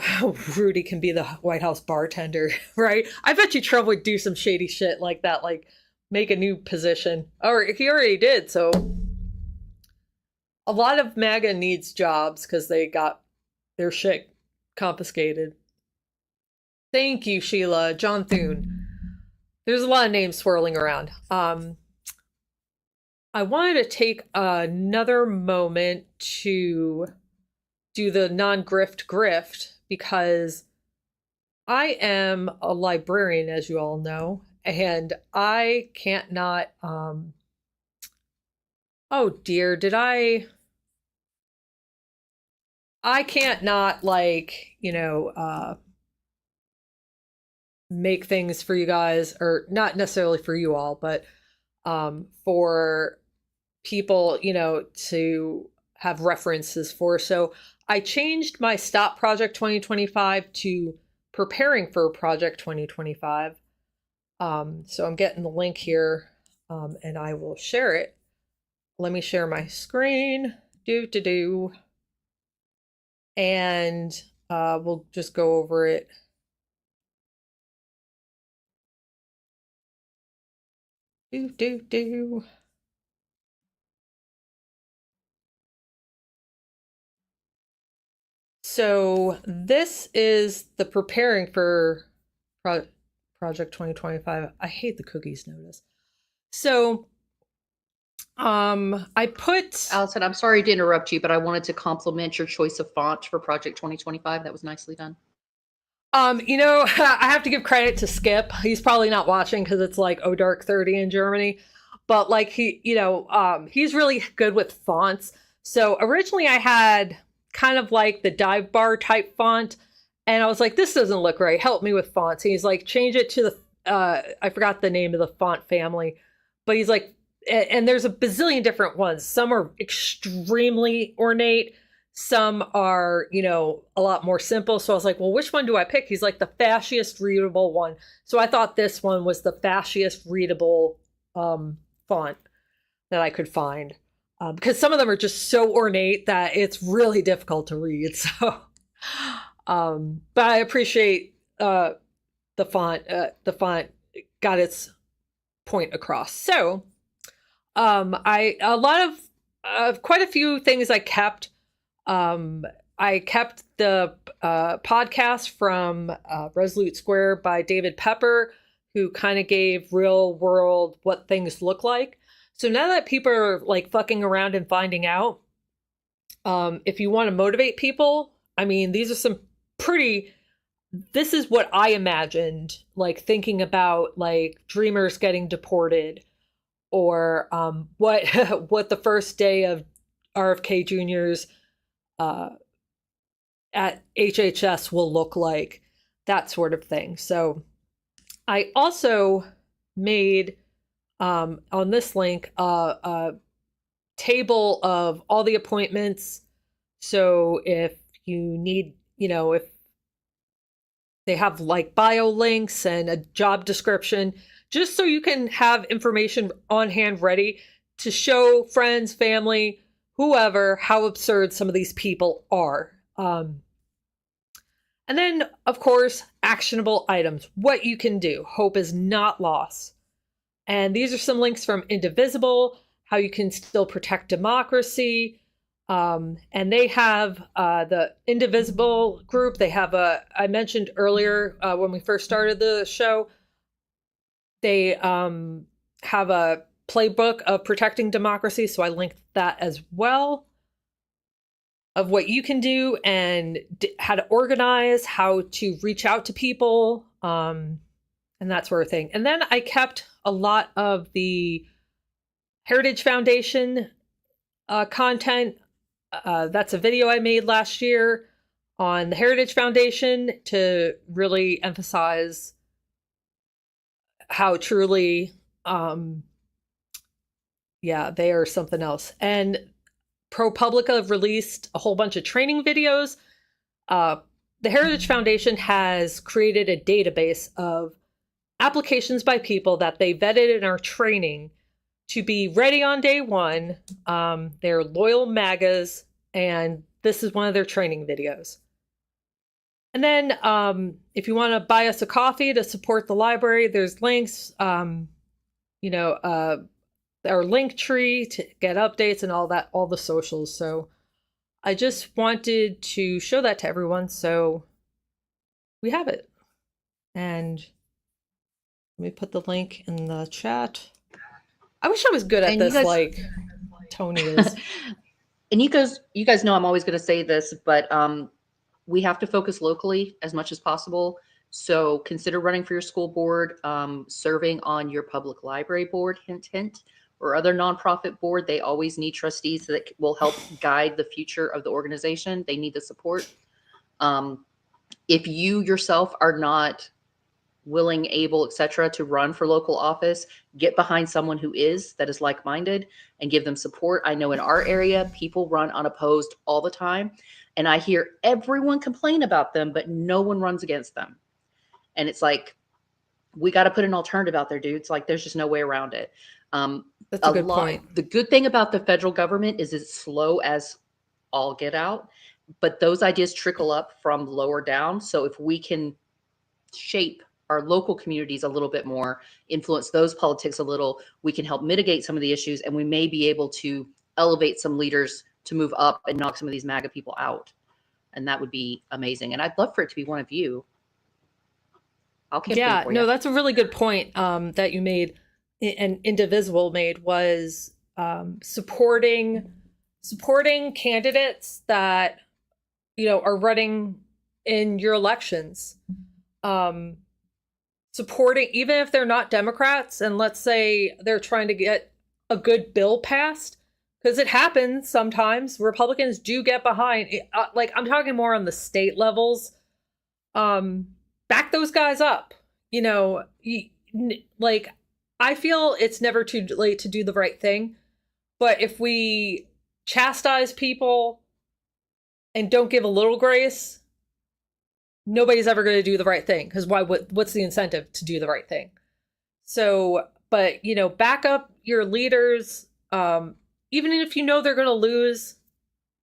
Rudy can be the White House bartender, right? I bet you Trump would do some shady shit like that, like make a new position. Or he already did. So a lot of MAGA needs jobs because they got their shit confiscated. Thank you, Sheila. John Thune. There's a lot of names swirling around. I wanted to take another moment to do the non-grift grift because I am a librarian, as you all know, and I can't not, oh dear, I can't not like, make things for you guys, or not necessarily for you all, but for people, to have references for. So I changed my Stop Project 2025 to Preparing for Project 2025. So I'm getting the link here, and I will share it. Let me share my screen. And we'll just go over it. So this is the Preparing for Project 2025. I hate the cookies notice. So I put Allison, I'm sorry to interrupt you, but I wanted to compliment your choice of font for Project 2025. That was nicely done. I have to give credit to Skip. He's probably not watching because it's like dark 30 in Germany, but like he's really good with fonts. So originally I had kind of like the dive bar type font, and I was like, this doesn't look right. Help me with fonts. And he's like, change it to the I forgot the name of the font family, but he's like, and there's a bazillion different ones. Some are extremely ornate. Some are, a lot more simple. So I was like, well, which one do I pick? He's like, the fasciest readable one. So I thought this one was the fasciest readable font that I could find. Because some of them are just so ornate that it's really difficult to read. So, but I appreciate the font. The font got its point across. So, quite a few things I kept. I kept the podcast from Resolute Square by David Pepper, who kind of gave real world what things look like. So now that people are like fucking around and finding out, if you want to motivate people, I mean, these are some this is what I imagined, like thinking about like dreamers getting deported, or what the first day of RFK Jr.'s at HHS will look like, that sort of thing. So I also made on this link a table of all the appointments. So if you need, if they have like bio links and a job description, just so you can have information on hand ready to show friends, family, whoever, how absurd some of these people are. And then, of course, actionable items, what you can do. Hope is not lost. And these are some links from Indivisible, how you can still protect democracy. And they have the Indivisible group. They have I mentioned earlier when we first started the show, they have a playbook of protecting democracy. So I linked that as well, of what you can do and how to organize, how to reach out to people, and that sort of thing. And then I kept a lot of the Heritage Foundation content. That's a video I made last year on the Heritage Foundation to really emphasize how truly, they are something else. And ProPublica released a whole bunch of training videos. The Heritage Foundation has created a database of applications by people that they vetted in our training to be ready on day one. They're loyal MAGAs, and this is one of their training videos. And then if you want to buy us a coffee to support the library, there's links, our link tree to get updates and all that, all the socials. So I just wanted to show that to everyone. So we have it. And let me put the link in the chat. I wish I was good at And this you guys- like Tony is. And you guys know I'm always going to say this, but we have to focus locally as much as possible. So consider running for your school board, serving on your public library board, hint, hint, or other nonprofit board. They always need trustees that will help guide the future of the organization. They need the support. If you yourself are not willing, able, etc., to run for local office, get behind someone who is, that is like-minded, and give them support. I know in our area, people run unopposed all the time, and I hear everyone complain about them, but no one runs against them. And it's like, we got to put an alternative out there, dude. It's like, there's just no way around it. That's a good point. The good thing about the federal government is it's slow as all get out, but those ideas trickle up from lower down. So if we can shape our local communities a little bit more, influence those politics a little, we can help mitigate some of the issues, and we may be able to elevate some leaders to move up and knock some of these MAGA people out. And that would be amazing. And I'd love for it to be one of you. I'll campaign for you. No, that's a really good point that you made and Indivisible made, was supporting candidates that are running in your elections. Supporting, even if they're not Democrats, and let's say they're trying to get a good bill passed, because it happens sometimes. Republicans do get behind. Like, I'm talking more on the state levels. Back those guys up. Like, I feel it's never too late to do the right thing. But if we chastise people and don't give a little grace, nobody's ever going to do the right thing, because what's the incentive to do the right thing? So, but back up your leaders, even if they're going to lose.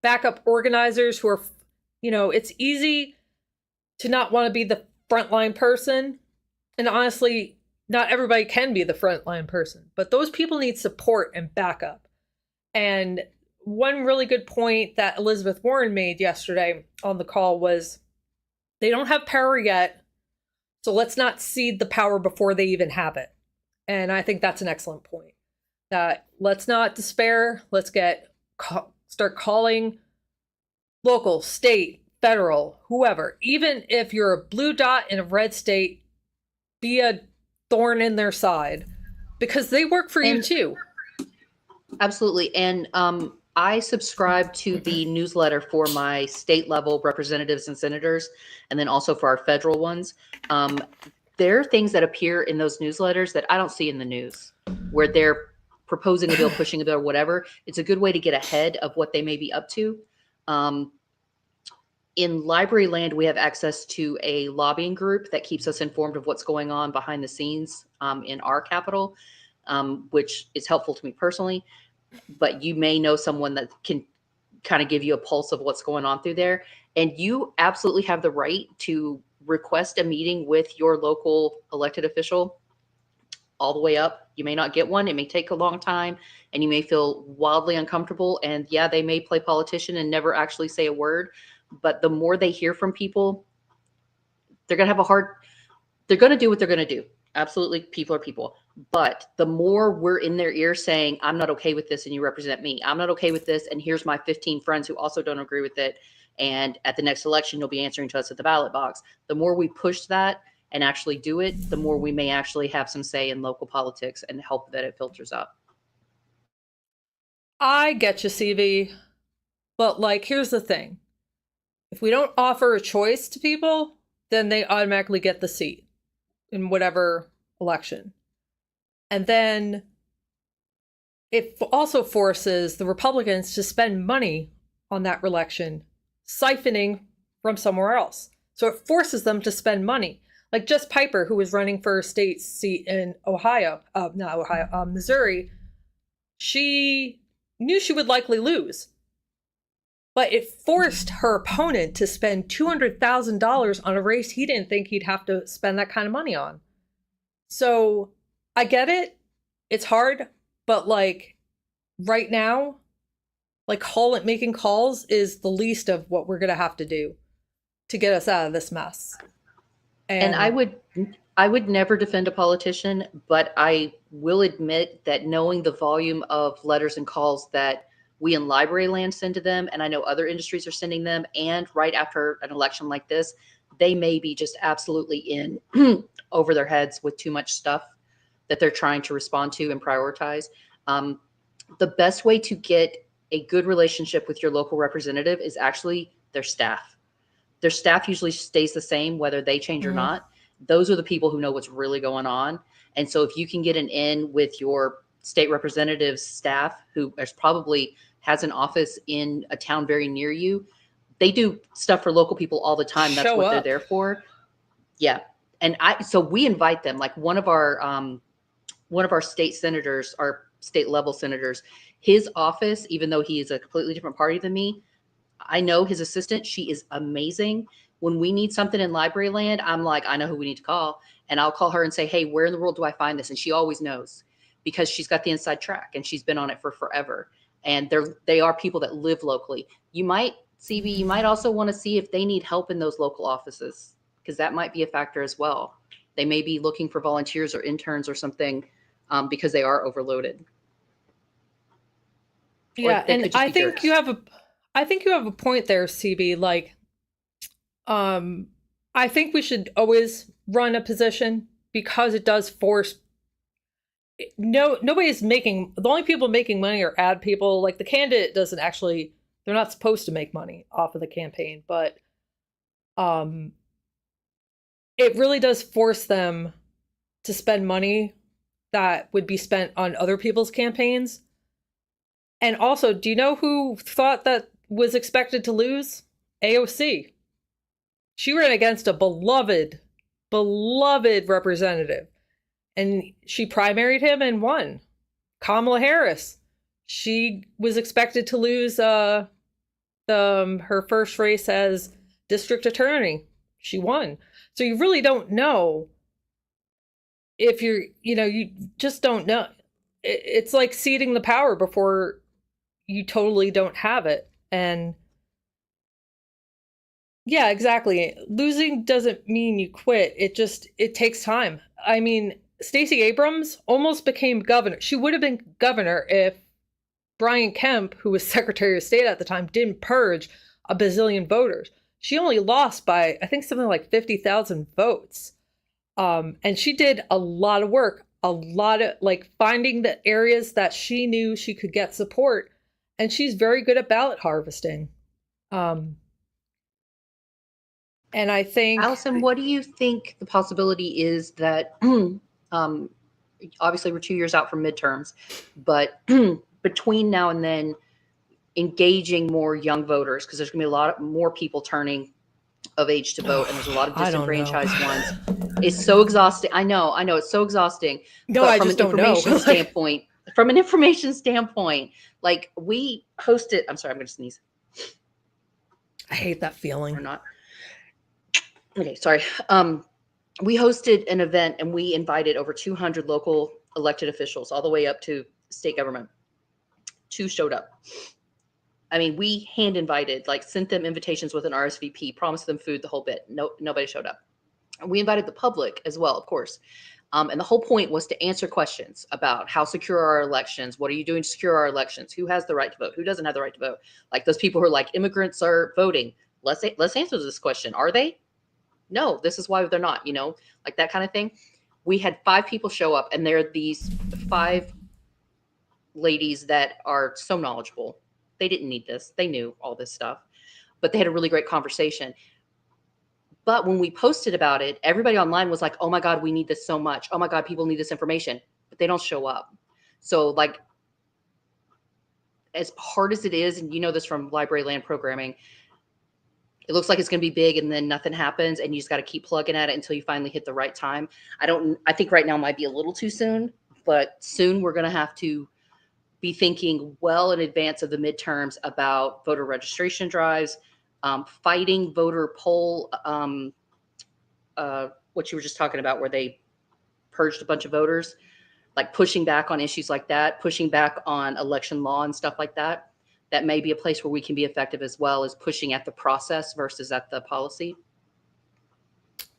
Back up organizers who are, it's easy to not want to be the frontline person, and honestly, not everybody can be the frontline person, but those people need support and backup. And one really good point that Elizabeth Warren made yesterday on the call was, they don't have power yet, so let's not cede the power before they even have it. And I think that's an excellent point. That let's not despair. Let's start calling local, state, federal, whoever. Even if you're a blue dot in a red state, be a thorn in their side, because they work for you too. Absolutely. And I subscribe to the newsletter for my state level representatives and senators, and then also for our federal ones. There are things that appear in those newsletters that I don't see in the news, where they're proposing a bill, pushing a bill, whatever. It's a good way to get ahead of what they may be up to. In library land, we have access to a lobbying group that keeps us informed of what's going on behind the scenes in our capital, which is helpful to me personally. But you may know someone that can kind of give you a pulse of what's going on through there. And you absolutely have the right to request a meeting with your local elected official all the way up. You may not get one. It may take a long time and you may feel wildly uncomfortable. And yeah, they may play politician and never actually say a word. But the more they hear from people, they're going to have a hard, they're going to do what they're going to do. Absolutely. People are people. But the more we're in their ear saying, I'm not okay with this and you represent me, I'm not okay with this, and here's my 15 friends who also don't agree with it, and at the next election you'll be answering to us at the ballot box, the more we push that and actually do it, the more we may actually have some say in local politics and help that it filters up. I get you, CV, but like, here's the thing. If we don't offer a choice to people, then they automatically get the seat in whatever election. And then it also forces the Republicans to spend money on that election, siphoning from somewhere else. So it forces them to spend money. Like Jess Piper, who was running for a state seat in Missouri, she knew she would likely lose. But it forced her opponent to spend $200,000 on a race he didn't think he'd have to spend that kind of money on. So I get it. It's hard, but like right now, like making calls is the least of what we're going to have to do to get us out of this mess. And I would never defend a politician, but I will admit that knowing the volume of letters and calls that we in library land send to them, and I know other industries are sending them, and right after an election like this, they may be just absolutely in over their heads with too much stuff that they're trying to respond to and prioritize. The best way to get a good relationship with your local representative is actually their staff. Their staff usually stays the same whether they change or not. Those are the people who know what's really going on. And so if you can get an in with your state representative's staff, who is probably has an office in a town very near you, they do stuff for local people all the time. That's what they're there for. Yeah. And so we invite them. Like one of our state senators, our state level senators, his office, even though he is a completely different party than me, I know his assistant, she is amazing. When we need something in library land, I'm like, I know who we need to call. And I'll call her and say, hey, where in the world do I find this? And she always knows because she's got the inside track and she's been on it for forever. And they are people that live locally. You might, CB, you might also want to see if they need help in those local offices, because that might be a factor as well. They may be looking for volunteers or interns or something because they are overloaded. Yeah, and I think you have a point there, CB. Like, I think we should always run a position because it does force. Nobody's the only people making money are ad people. Like the candidate doesn't actually, they're not supposed to make money off of the campaign, but it really does force them to spend money that would be spent on other people's campaigns. And also, do you know who thought that was expected to lose? AOC. She ran against a beloved representative. And she primaried him and won. Kamala Harris. She was expected to lose her first race as district attorney. She won. So you really don't know if you just don't know. It's like ceding the power before you totally don't have it. And yeah, exactly. Losing doesn't mean you quit. It takes time. I mean, Stacey Abrams almost became governor. She would have been governor if Brian Kemp, who was Secretary of State at the time, didn't purge a bazillion voters. She only lost by, I think, something like 50,000 votes. And she did a lot of work, a lot of like finding the areas that she knew she could get support. And she's very good at ballot harvesting. And I think, Allison, what do you think the possibility is that obviously we're 2 years out from midterms, but between now and then engaging more young voters, because there's gonna be a lot more people turning of age to vote, and there's a lot of disenfranchised ones. It's so exhausting. I know it's so exhausting. No, but I from just an don't know. from an information standpoint, like we hosted, I'm sorry, I'm gonna sneeze. I hate that or feeling. not. Okay, sorry. We hosted an event and we invited over 200 local elected officials, all the way up to state government. 2 showed up. I mean, we hand invited, like sent them invitations with an RSVP, promised them food, the whole bit. No, nobody showed up. And we invited the public as well, of course. And the whole point was to answer questions about how secure are our elections. What are you doing to secure our elections? Who has the right to vote? Who doesn't have the right to vote? Like those people who are like, immigrants are voting. Let's answer this question. Are they? No, this is why they're not, like that kind of thing. We had 5 people show up, and they're these 5 ladies that are so knowledgeable. They didn't need this. They knew all this stuff, but they had a really great conversation. But when we posted about it, everybody online was like, oh my God, we need this so much. Oh my God, people need this information, but they don't show up. So like, as hard as it is, and you know this from library land programming, it looks like it's going to be big and then nothing happens, and you just got to keep plugging at it until you finally hit the right time. I think right now might be a little too soon, but soon we're going to have to be thinking well in advance of the midterms about voter registration drives, fighting voter poll, what you were just talking about, where they purged a bunch of voters, like pushing back on issues like that, pushing back on election law and stuff like that. That may be a place where we can be effective, as well as pushing at the process versus at the policy.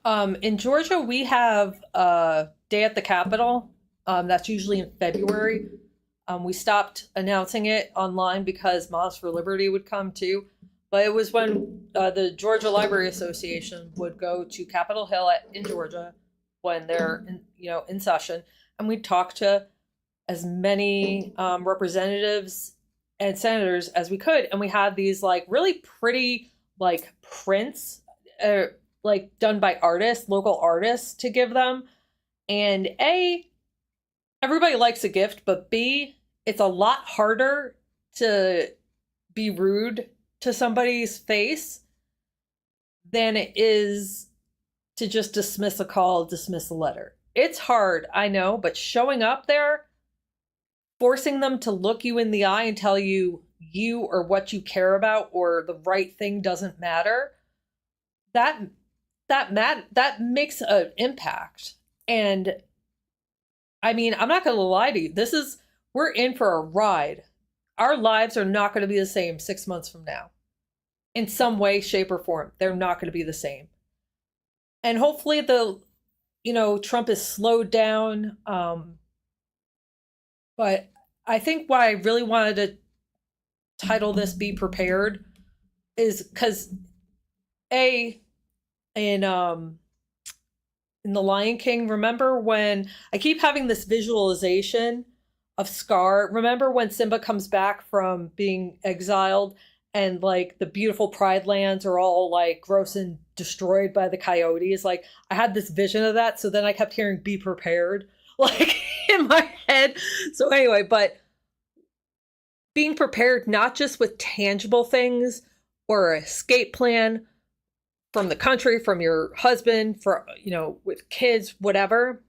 In Georgia, we have a day at the Capitol. That's usually in February. We stopped announcing it online because Moms for Liberty would come too. But it was when the Georgia Library Association would go to Capitol Hill in Georgia when they're in session, and we'd talk to as many representatives and senators as we could, and we had these like really pretty like prints, like done by artists, local artists, to give them. And everybody likes a gift, but B, it's a lot harder to be rude to somebody's face than it is to just dismiss a call, dismiss a letter. It's hard, I know, but showing up there, forcing them to look you in the eye and tell you or what you care about or the right thing doesn't matter, that makes an impact. And I mean, I'm not going to lie to you. We're in for a ride. Our lives are not going to be the same 6 months from now. In some way, shape, or form, they're not going to be the same. And hopefully Trump is slowed down. But I think why I really wanted to title this Be Prepared is because in The Lion King, remember when I keep having this visualization of Scar? Remember when Simba comes back from being exiled and like the beautiful Pride lands are all like gross and destroyed by the coyotes? Like I had this vision of that. So then I kept hearing be prepared like in my head. So anyway, but being prepared, not just with tangible things or an escape plan from the country, from your husband, for, with kids, whatever,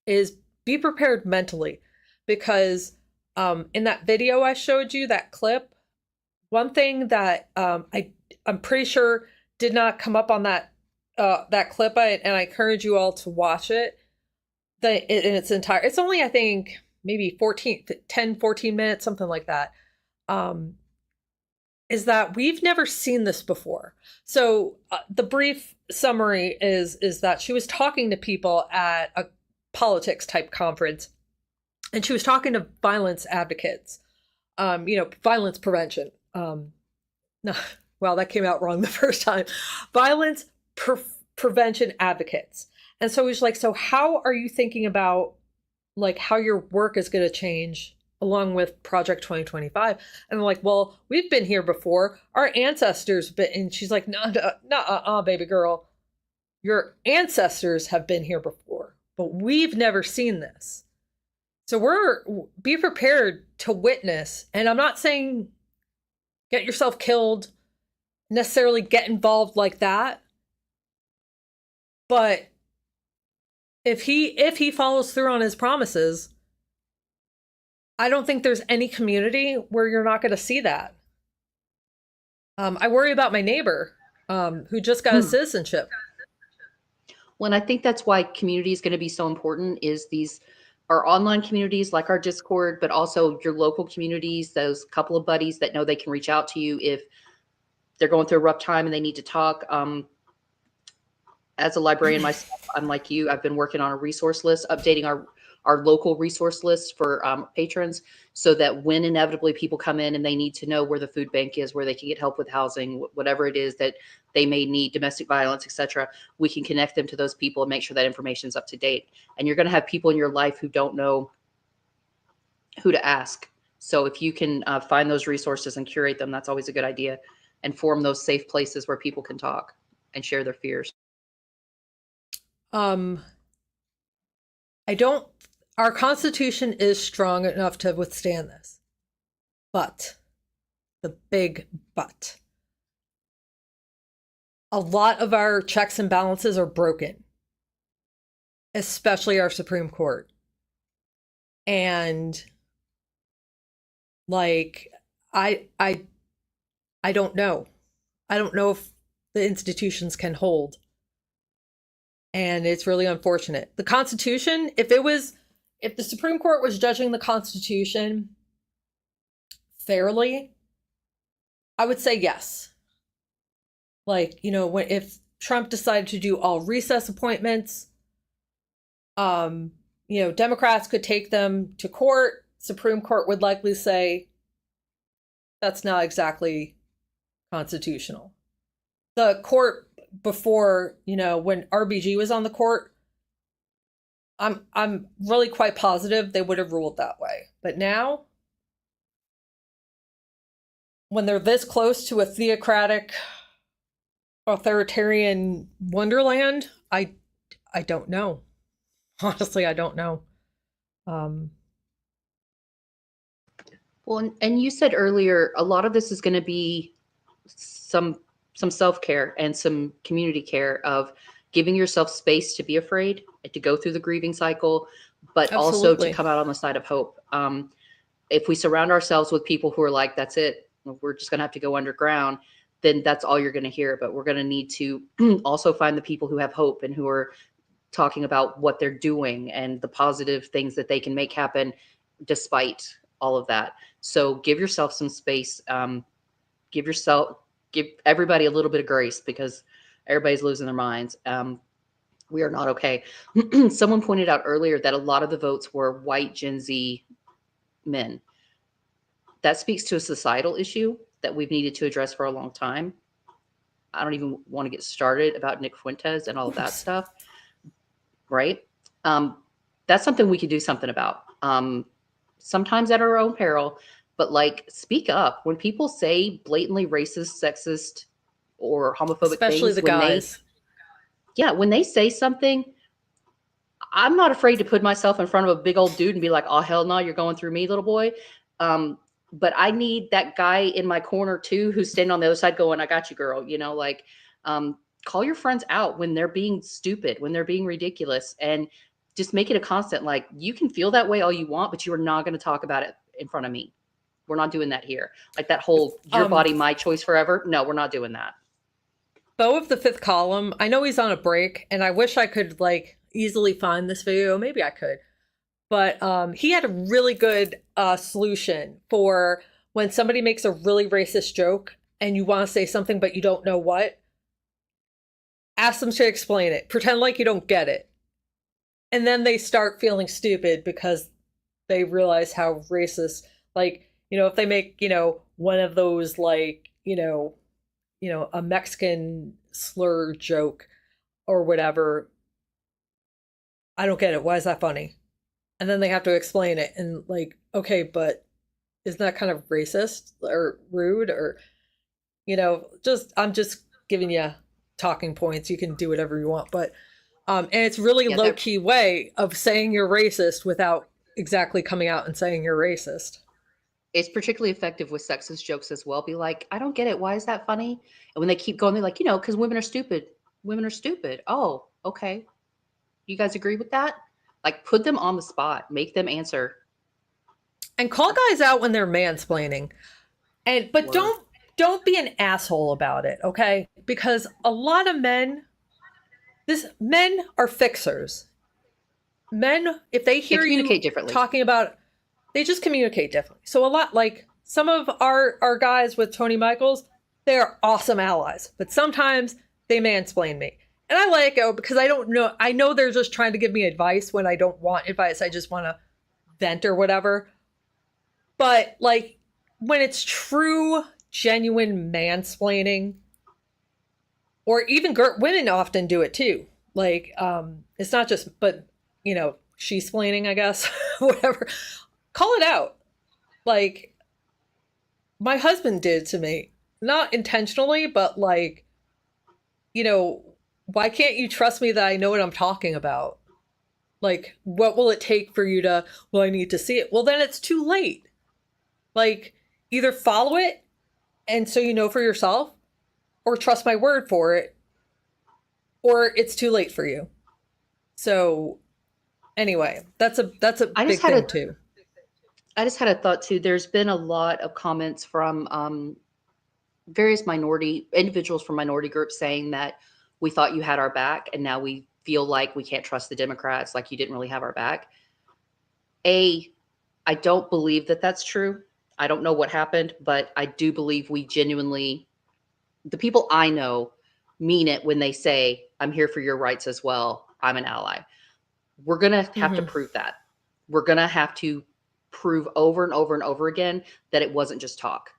is be prepared mentally. Because in that video I showed you, that clip, one thing that I'm pretty sure did not come up on that clip, and I encourage you all to watch it in its entire. It's only, I think, maybe 10, 14 minutes, something like that. Is that we've never seen this before. So the brief summary is that she was talking to people at a politics type conference, and she was talking to violence advocates, violence prevention. No, well, that came out wrong the first time. Violence prevention advocates. And so he's like, so how are you thinking about like how your work is going to change along with Project 2025? And I'm like, well, we've been here before. Our ancestors been, and she's like, no, baby girl. Your ancestors have been here before, but we've never seen this. So be prepared to witness. And I'm not saying get yourself killed, necessarily get involved like that. But if he follows through on his promises, I don't think there's any community where you're not going to see that. I worry about my neighbor who just got a citizenship. Well, and I think that's why community is going to be so important is these our online communities like our Discord, but also your local communities, those couple of buddies that know they can reach out to you if they're going through a rough time and they need to talk. As a librarian myself, I'm like you. I've been working on a resource list, updating our local resource list for patrons, so that when inevitably people come in and they need to know where the food bank is, where they can get help with housing, whatever it is that they may need, domestic violence, etc., we can connect them to those people and make sure that information is up to date. And you're going to have people in your life who don't know who to ask. So if you can find those resources and curate them, that's always a good idea, and form those safe places where people can talk and share their fears. I don't, our Constitution is strong enough to withstand this. But, the big but, a lot of our checks and balances are broken, especially our Supreme Court. And like, I don't know. I don't know if the institutions can hold. And it's really unfortunate. The Constitution, if the Supreme Court was judging the Constitution fairly, I would say yes. Like, if Trump decided to do all recess appointments, Democrats could take them to court. Supreme Court would likely say that's not exactly constitutional. The court before, when RBG was on the court, I'm really quite positive they would have ruled that way. But now, when they're this close to a theocratic, authoritarian wonderland, I don't know. Honestly, I don't know. Well, and you said earlier, a lot of this is going to be some self-care and some community care of giving yourself space to be afraid and to go through the grieving cycle, but also to come out on the side of hope. If we surround ourselves with people who are like, that's it, we're just going to have to go underground, then that's all you're going to hear. But we're going to need to also find the people who have hope and who are talking about what they're doing and the positive things that they can make happen despite all of that. So give yourself some space. Give everybody a little bit of grace, because everybody's losing their minds. We are not okay. Someone pointed out earlier that a lot of the votes were white Gen Z men. That speaks to a societal issue that we've needed to address for a long time. I don't even want to get started about Nick Fuentes and all of that stuff. Right? That's something we could do something about. Sometimes at our own peril, but like, speak up when people say blatantly racist, sexist, or homophobic especially things. The guys. When they say something, I'm not afraid to put myself in front of a big old dude and be like, oh, hell no, you're going through me, little boy. But I need that guy in my corner too, who's standing on the other side going, I got you, girl. Call your friends out when they're being stupid, when they're being ridiculous, and just make it a constant. Like, you can feel that way all you want, but you are not going to talk about it in front of me. We're not doing that here. Like that whole your body, my choice forever. No, we're not doing that. Beau of the Fifth Column, I know he's on a break, and I wish I could easily find this video. Maybe I could. But he had a really good solution for when somebody makes a really racist joke and you want to say something but you don't know what. Ask them to explain it. Pretend like you don't get it. And then they start feeling stupid because they realize how racist, if they make, one of those, a Mexican slur joke or whatever. I don't get it. Why is that funny? And then they have to explain it and okay, but isn't that kind of racist or rude? Or, I'm just giving you talking points. You can do whatever you want, but and it's really low-key way of saying you're racist without exactly coming out and saying you're racist. It's particularly effective with sexist jokes as well. Be like, I don't get it. Why is that funny? And when they keep going, they're like, because women are stupid. Women are stupid. Oh, okay. You guys agree with that? Put them on the spot. Make them answer. And call guys out when they're mansplaining. But don't be an asshole about it, okay? Because a lot of men are fixers. Men, if they They hear communicate you differently. talking about, they just communicate differently. So a lot, like some of our guys with Tony Michaels, they are awesome allies, but sometimes they mansplain me. And I let it go because I don't know. I know they're just trying to give me advice when I don't want advice. I just want to vent or whatever. But like when it's true, genuine mansplaining, or even women often do it too. Like it's not just, but you know, she's splaining, I guess, whatever. Call it out. Like my husband did to me, not intentionally, but like, you know, why can't you trust me that I know what I'm talking about? Like, what will it take for you to, well, I need to see it. Well, then it's too late. Like, either follow it and so you know for yourself, or trust my word for it, or it's too late for you. So anyway, that's a I big just had thing a too. I just had a thought too. There's been a lot of comments from various individuals from minority groups saying that we thought you had our back and now we feel like we can't trust the Democrats, like you didn't really have our back. I don't believe that that's true. I don't know what happened, but I do believe we genuinely, the people I know, mean it when they say, I'm here for your rights as well. I'm an ally. We're going to have to prove that. We're going to have to prove over and over and over again that it wasn't just talk,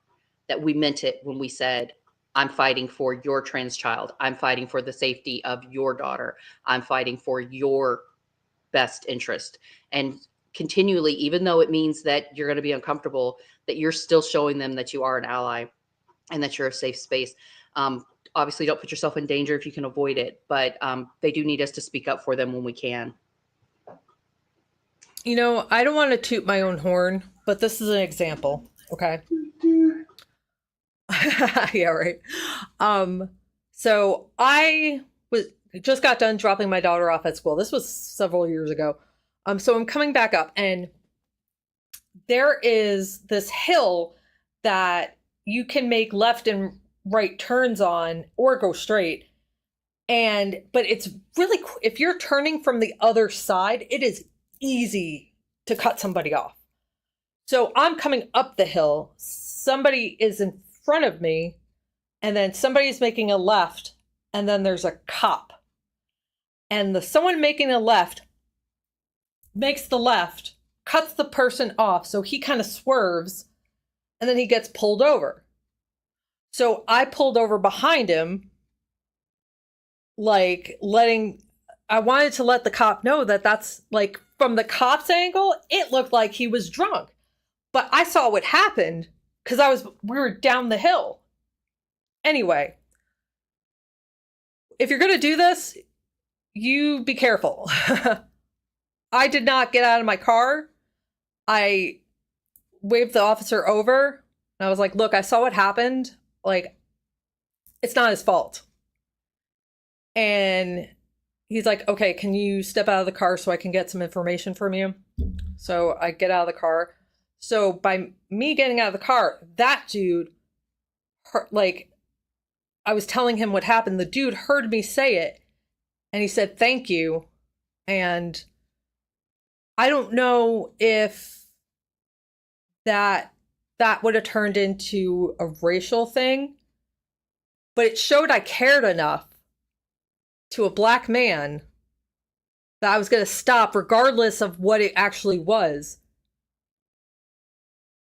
that we meant it when we said, I'm fighting for your trans child. I'm fighting for the safety of your daughter. I'm fighting for your best interest. And continually, even though it means that you're going to be uncomfortable, that you're still showing them that you are an ally and that you're a safe space. Obviously, don't put yourself in danger if you can avoid it, but they do need us to speak up for them when we can. You know, I don't want to toot my own horn, but this is an example. Okay. Yeah, right. So I just got done dropping my daughter off at school. This was several years ago. So I'm coming back up, and there is this hill that you can make left and right turns on or go straight. But it's really, if you're turning from the other side, it is easy to cut somebody off. So I'm coming up the hill. Somebody is in front of me, and then somebody's making a left, and then there's a cop. And the someone making a left makes the left, cuts the person off, so he kind of swerves, and then he gets pulled over. So I pulled over behind him, like I wanted to let the cop know that that's like, from the cop's angle, it looked like he was drunk. But I saw what happened because we were down the hill. Anyway, if you're going to do this, you be careful. I did not get out of my car. I waved the officer over and I was like, look, I saw what happened. Like, it's not his fault. And he's like, okay, can you step out of the car so I can get some information from you? So I get out of the car. So by me getting out of the car, that dude, like, I was telling him what happened. The dude heard me say it and he said, thank you. And I don't know if that would have turned into a racial thing, but it showed I cared enough to a black man that I was going to stop regardless of what it actually was.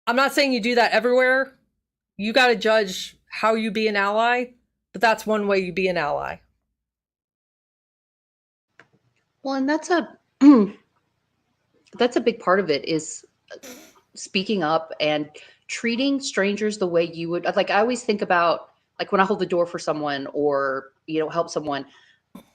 I'm not saying you do that everywhere. You got to judge how you be an ally, but that's one way you be an ally. Well, and that's a big part of it, is speaking up and treating strangers the way you would. Like, I always think about, like, when I hold the door for someone or, help someone,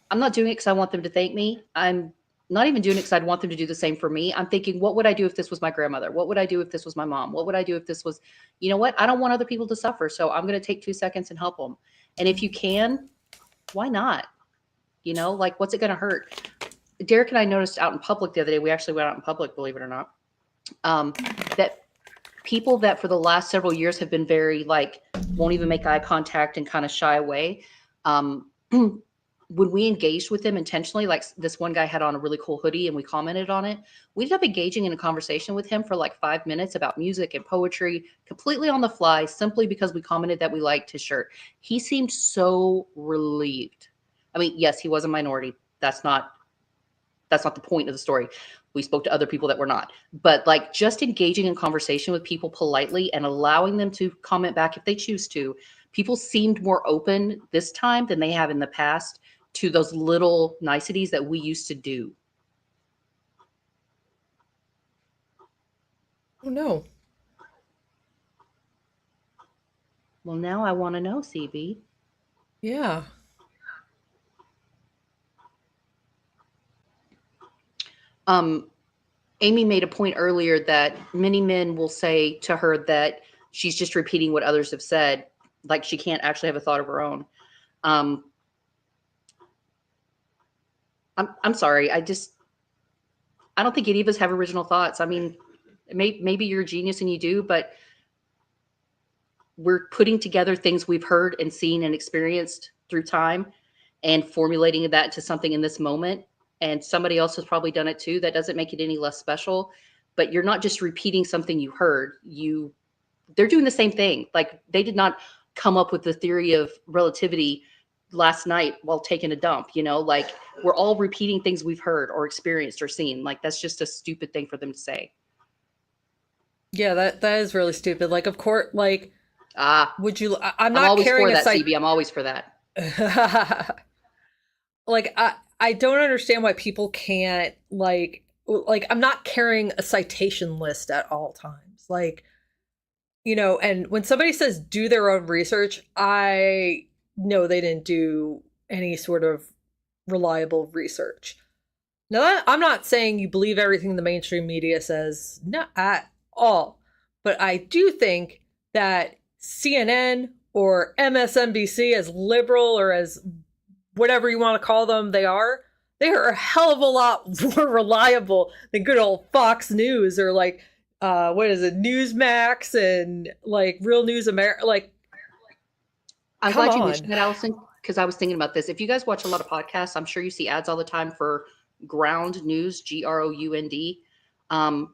I'm not doing it because I want them to thank me. I'm not even doing it because I'd want them to do the same for me. I'm thinking, what would I do if this was my grandmother? What would I do if this was my mom? What would I do if this was, you know what? I don't want other people to suffer. So I'm going to take 2 seconds and help them. And if you can, why not? Like, what's it going to hurt? Derek and I noticed out in public the other day, we actually went out in public, believe it or not, that people that for the last several years have been very like, won't even make eye contact and kind of shy away. When we engaged with them intentionally, like this one guy had on a really cool hoodie and we commented on it, we ended up engaging in a conversation with him for like 5 minutes about music and poetry, completely on the fly, simply because we commented that we liked his shirt. He seemed so relieved. I mean, yes, he was a minority. That's not the point of the story. We spoke to other people that were not, but like just engaging in conversation with people politely and allowing them to comment back if they choose to. People seemed more open this time than they have in the past to those little niceties that we used to do. Oh no. Well, now I want to know, CB. Yeah. Amy made a point earlier that many men will say to her that she's just repeating what others have said, like she can't actually have a thought of her own. I'm sorry. I don't think any of us have original thoughts. I mean, maybe you're a genius and you do, but we're putting together things we've heard and seen and experienced through time and formulating that into something in this moment. And somebody else has probably done it too. That doesn't make it any less special, but you're not just repeating something you heard. They're doing the same thing. Like they did not come up with the theory of relativity last night while taking a dump, like we're all repeating things we've heard or experienced or seen. Like that's just a stupid thing for them to say. Yeah, that is really stupid. Like, of course, like, would you? I'm not always carrying for a that, CB. I'm always for that. Like, I don't understand why people can't like I'm not carrying a citation list at all times. Like, and when somebody says do their own research, I know they didn't do any sort of reliable research. Now, I'm not saying you believe everything the mainstream media says, not at all. But I do think that CNN or MSNBC, as liberal or as whatever you want to call them, they are a hell of a lot more reliable than good old Fox News or like, what is it, Newsmax and like Real News America. Like, I'm glad you mentioned that, Allison, because I was thinking about this. If you guys watch a lot of podcasts, I'm sure you see ads all the time for Ground News, Ground. I'm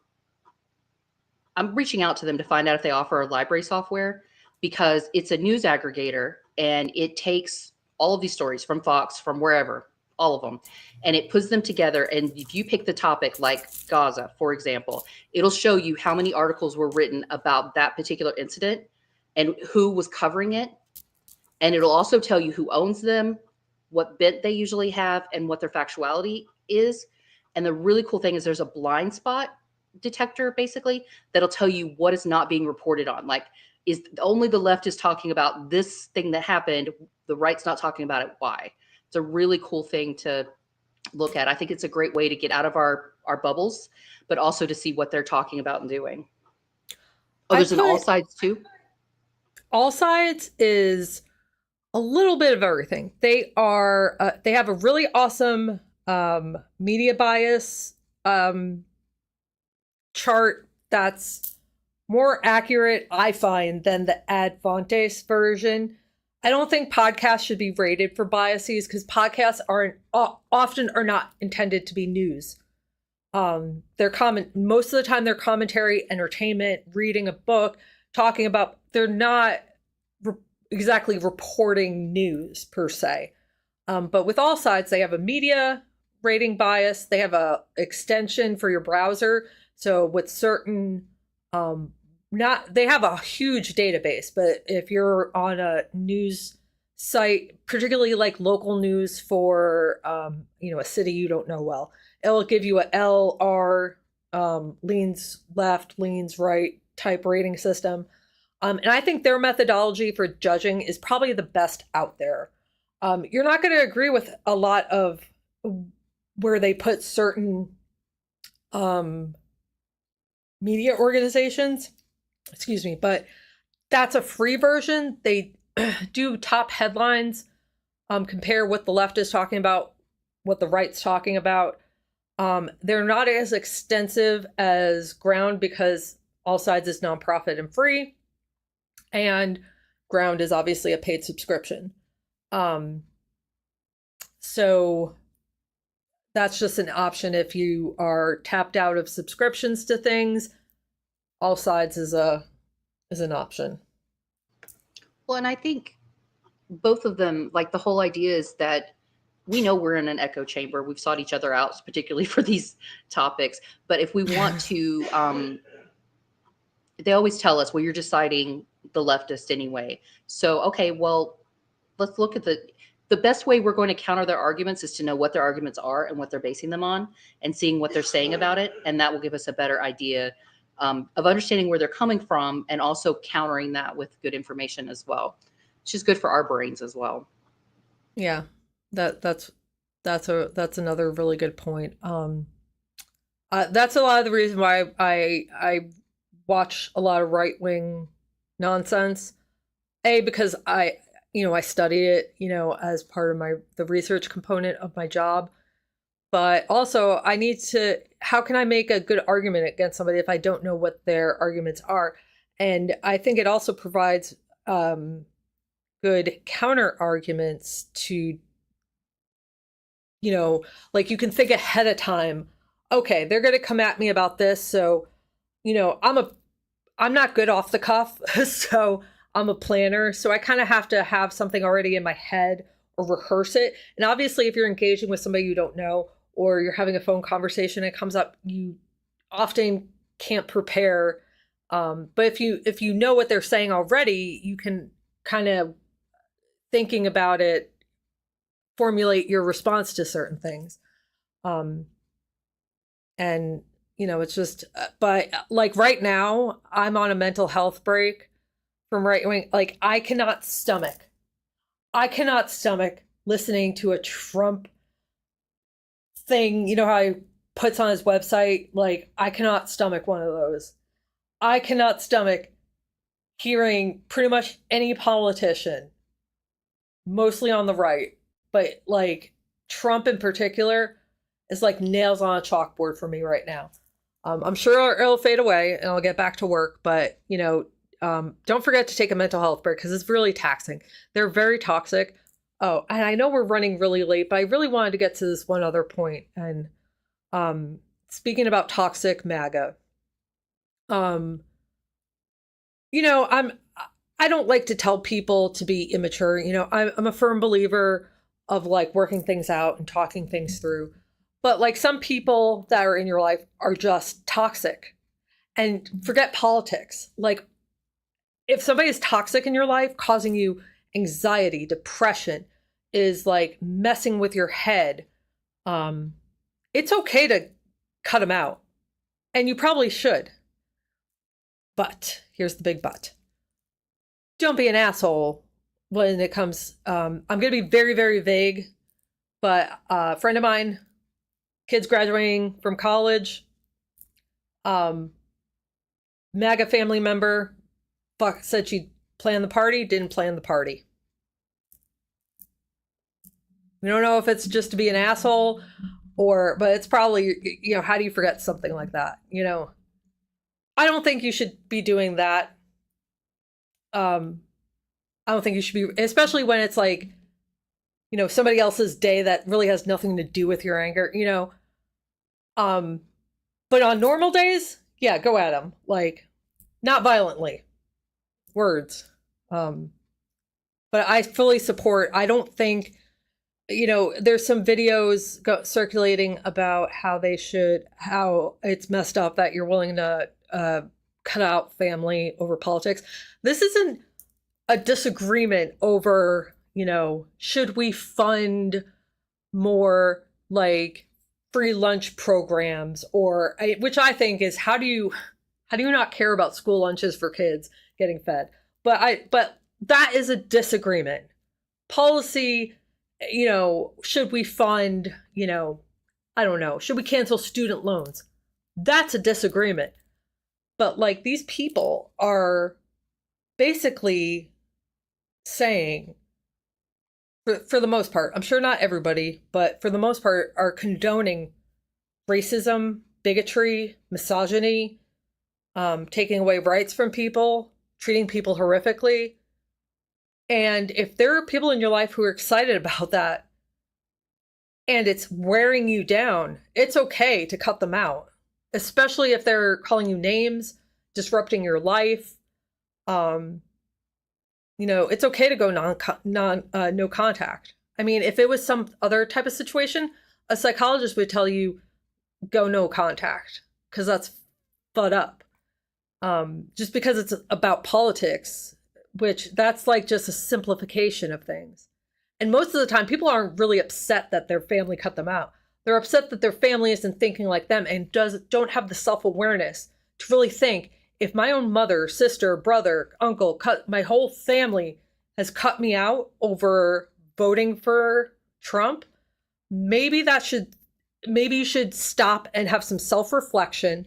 reaching out to them to find out if they offer library software because it's a news aggregator and it takes all of these stories from Fox, from wherever, all of them, and it puts them together. And if you pick the topic like Gaza, for example, it'll show you how many articles were written about that particular incident and who was covering it. And it'll also tell you who owns them, what bent they usually have, and what their factuality is. And the really cool thing is there's a blind spot detector, basically, that'll tell you what is not being reported on. Like, is only the left is talking about this thing that happened, the right's not talking about it. Why? It's a really cool thing to look at. I think it's a great way to get out of our bubbles, but also to see what they're talking about and doing. Oh, there's an All Sides too? All Sides is a little bit of everything. They have a really awesome media bias chart that's more accurate, I find, than the Advantes version. I don't think podcasts should be rated for biases because podcasts often are not intended to be news. Most of the time they're commentary, entertainment, reading a book, talking about. They're not exactly reporting news per se. But with All Sides, they have a media rating bias. They have a extension for your browser. So with certain, they have a huge database, but if you're on a news site, particularly like local news for, a city you don't know well, it'll give you a LR, leans left, leans right type rating system. And I think their methodology for judging is probably the best out there. You're not going to agree with a lot of where they put certain media organizations, but that's a free version. They do top headlines, compare what the left is talking about, what the right's talking about. They're not as extensive as Ground because All Sides is nonprofit and free, and Ground is obviously a paid subscription. So that's just an option if you are tapped out of subscriptions to things. All Sides is an option. Well, and I think both of them, like the whole idea is that we know we're in an echo chamber. We've sought each other out, particularly for these topics. But if we want to, they always tell us, well, you're deciding the leftist anyway. So, okay, well, let's look at the best way we're going to counter their arguments is to know what their arguments are and what they're basing them on and seeing what they're saying about it. And that will give us a better idea of understanding where they're coming from and also countering that with good information as well, which is good for our brains as well. Yeah, that's another really good point. That's a lot of the reason why I watch a lot of right-wing nonsense. Because I study it, as part of the research component of my job. But also I need to, how can I make a good argument against somebody if I don't know what their arguments are? And I think it also provides good counter arguments to, like you can think ahead of time, okay, they're going to come at me about this. So, I'm not good off the cuff. So I'm a planner. So I kind of have to have something already in my head or rehearse it. And obviously if you're engaging with somebody you don't know, or you're having a phone conversation, it comes up, you often can't prepare. But if you know what they're saying already, you can kind of, thinking about it, formulate your response to certain things. And it's just, but like right now I'm on a mental health break from right wing. Like I cannot stomach listening to a Trump thing, how he puts on his website. Like I cannot stomach one of those. I cannot stomach hearing pretty much any politician, mostly on the right, but like Trump in particular is like nails on a chalkboard for me right now. I'm sure it'll fade away and I'll get back to work, but don't forget to take a mental health break because it's really taxing. They're very toxic. Oh, and I know we're running really late, but I really wanted to get to this one other point. And speaking about toxic MAGA, I don't like to tell people to be immature. I'm a firm believer of like working things out and talking things through. But like some people that are in your life are just toxic. And forget politics. Like if somebody is toxic in your life, causing you anxiety, depression, is like messing with your head, it's okay to cut them out. And you probably should. But here's the big but. Don't be an asshole when it comes, I'm going to be very, very vague, but a friend of mine, kids graduating from college, MAGA family member, said she planned the party, didn't plan the party. We don't know if it's just to be an asshole but it's probably, how do you forget something like that? I don't think you should be doing that. I don't think you should be, especially when it's like, somebody else's day that really has nothing to do with your anger, but on normal days, yeah, go at them. Like, not violently. Words. But I fully support, I don't think, there's some videos circulating about how it's messed up that you're willing to cut out family over politics. This isn't a disagreement over, should we fund more like free lunch programs which I think is how do you not care about school lunches for kids getting fed? But that is a disagreement. Policy, should we fund, I don't know, should we cancel student loans? That's a disagreement. But like these people are basically saying, for the most part, I'm sure not everybody, but for the most part, are condoning racism, bigotry, misogyny, taking away rights from people, treating people horrifically. And if there are people in your life who are excited about that and it's wearing you down, it's okay to cut them out, especially if they're calling you names, disrupting your life. It's okay to go no contact. I mean, if it was some other type of situation, a psychologist would tell you go no contact because that's fud up. Just because it's about politics, which that's like just a simplification of things. And most of the time, people aren't really upset that their family cut them out. They're upset that their family isn't thinking like them and don't have the self-awareness to really think, if my own mother, sister, brother, uncle, my whole family has cut me out over voting for Trump, maybe you should stop and have some self-reflection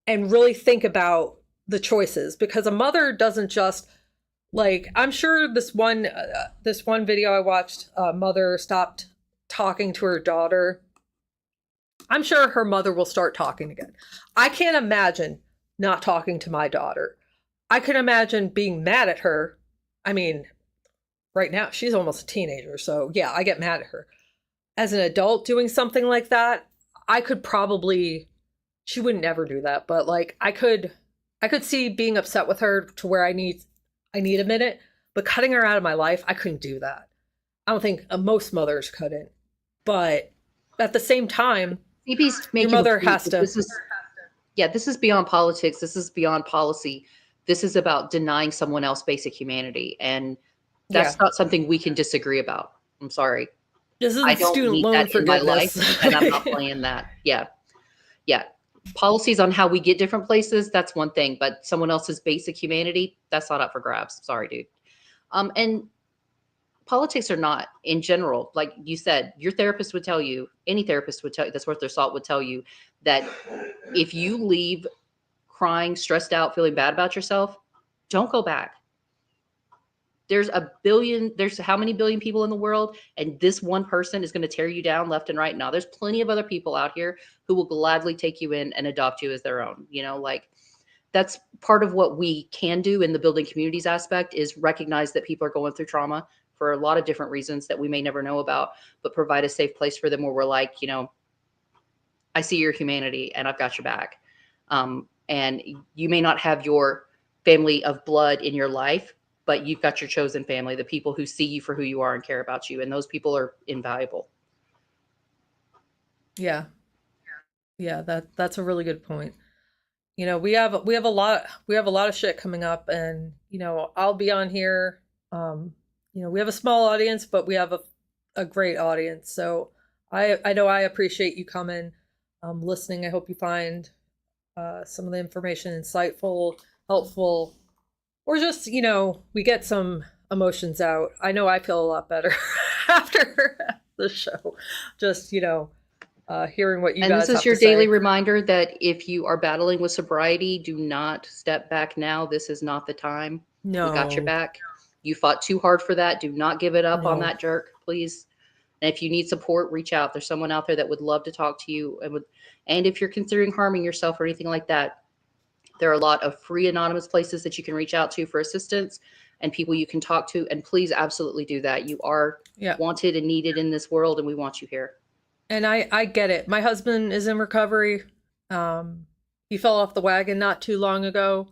and really think about the choices, because a mother doesn't just, like, I'm sure this one video I watched, a mother stopped talking to her daughter. I'm sure her mother will start talking again. I can't imagine not talking to my daughter. I can imagine being mad at her. I mean, right now she's almost a teenager, so yeah, I get mad at her. As an adult doing something like that, I could probably, she would never do that, but like I could see being upset with her to where I need a minute, but cutting her out of my life, I couldn't do that. I don't think most mothers couldn't. But at the same time, Phoebe's your mother has to. This is beyond politics. This is beyond policy. This is about denying someone else basic humanity. And that's not something we can disagree about. I'm sorry. This is I don't student need loan that forgiveness. in my life, and I'm not playing that. Yeah. Policies on how we get different places, that's one thing. But someone else's basic humanity, that's not up for grabs. Sorry, dude. And politics are not, in general, like you said, your therapist would tell you, any therapist would tell you, that's worth their salt, would tell you that if you leave crying, stressed out, feeling bad about yourself, don't go back. There's how many billion people in the world, and this one person is going to tear you down left and right. Now there's plenty of other people out here who will gladly take you in and adopt you as their own. Like, that's part of what we can do in the building communities aspect, is recognize that people are going through trauma for a lot of different reasons that we may never know about, but provide a safe place for them where we're like, I see your humanity and I've got your back. And you may not have your family of blood in your life, but you've got your chosen family, the people who see you for who you are and care about you. And those people are invaluable. Yeah. Yeah, that's a really good point. We have a lot of shit coming up, and I'll be on here. We have a small audience, but we have a great audience. So I know I appreciate you coming, listening. I hope you find some of the information insightful, helpful, or just, we get some emotions out. I know I feel a lot better after the show. Just, hearing what you guys have to say. And this is your daily reminder that if you are battling with sobriety, do not step back now. This is not the time. No. We got your back. You fought too hard for that. Do not give it up on that jerk, please. And if you need support, reach out. There's someone out there that would love to talk to you. And if you're considering harming yourself or anything like that, there are a lot of free anonymous places that you can reach out to for assistance and people you can talk to. And please absolutely do that. You are wanted and needed in this world, and we want you here. And I get it. My husband is in recovery. He fell off the wagon not too long ago.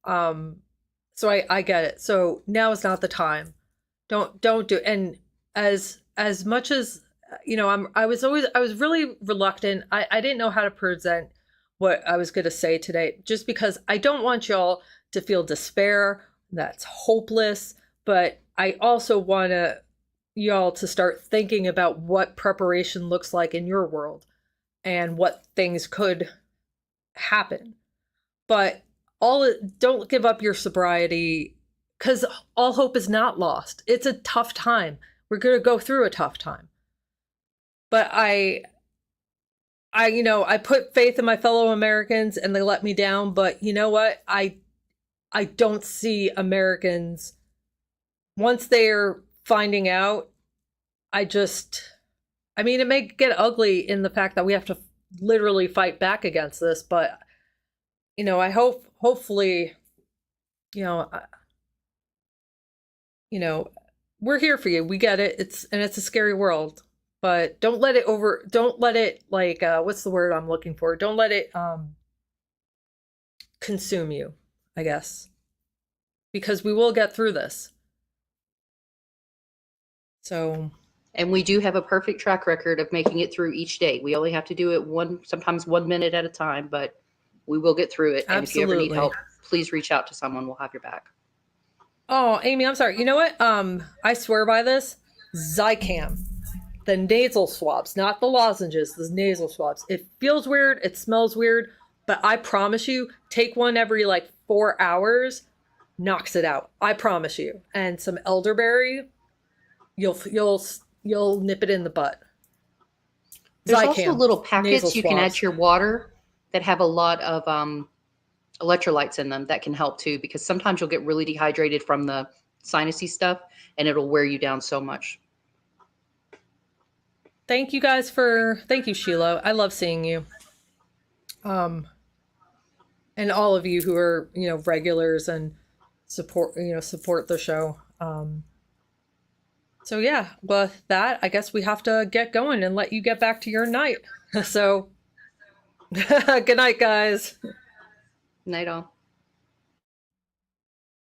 So I get it. So now is not the time. Don't do. And as much as, I was really reluctant. I didn't know how to present what I was going to say today, just because I don't want y'all to feel despair. That's hopeless. But I also want y'all to start thinking about what preparation looks like in your world and what things could happen. But don't give up your sobriety, because all hope is not lost. It's a tough time. We're going to go through a tough time. But I put faith in my fellow Americans and they let me down. But you know what? I don't see Americans, once they're finding out, it may get ugly in the fact that we have to literally fight back against this, but I hopefully, you know, we're here for you. We get it. It's a scary world, but don't let it like, what's the word I'm looking for? Don't let it consume you, I guess, because we will get through this. So, And we do have a perfect track record of making it through each day. We only have to do it sometimes 1 minute at a time, but we will get through it. And if you ever need absolutely. help, please reach out to someone. We'll have your back. Oh, Amy, I'm sorry. You know what? I swear by this. Zicam. The nasal swabs, not the lozenges, the nasal swabs. It feels weird, it smells weird, but I promise you, take one every like 4 hours, knocks it out. I promise you. And some elderberry, you'll nip it in the butt. There's also Zicam, little nasal packets you can add swabs. to your water that have a lot of electrolytes in them that can help too, because sometimes you'll get really dehydrated from the sinusy stuff and it'll wear you down so much. Thank you, Sheila. I love seeing you. And all of you who are, regulars and support the show. So yeah, with that, I guess we have to get going and let you get back to your night. So good night, guys. Night all.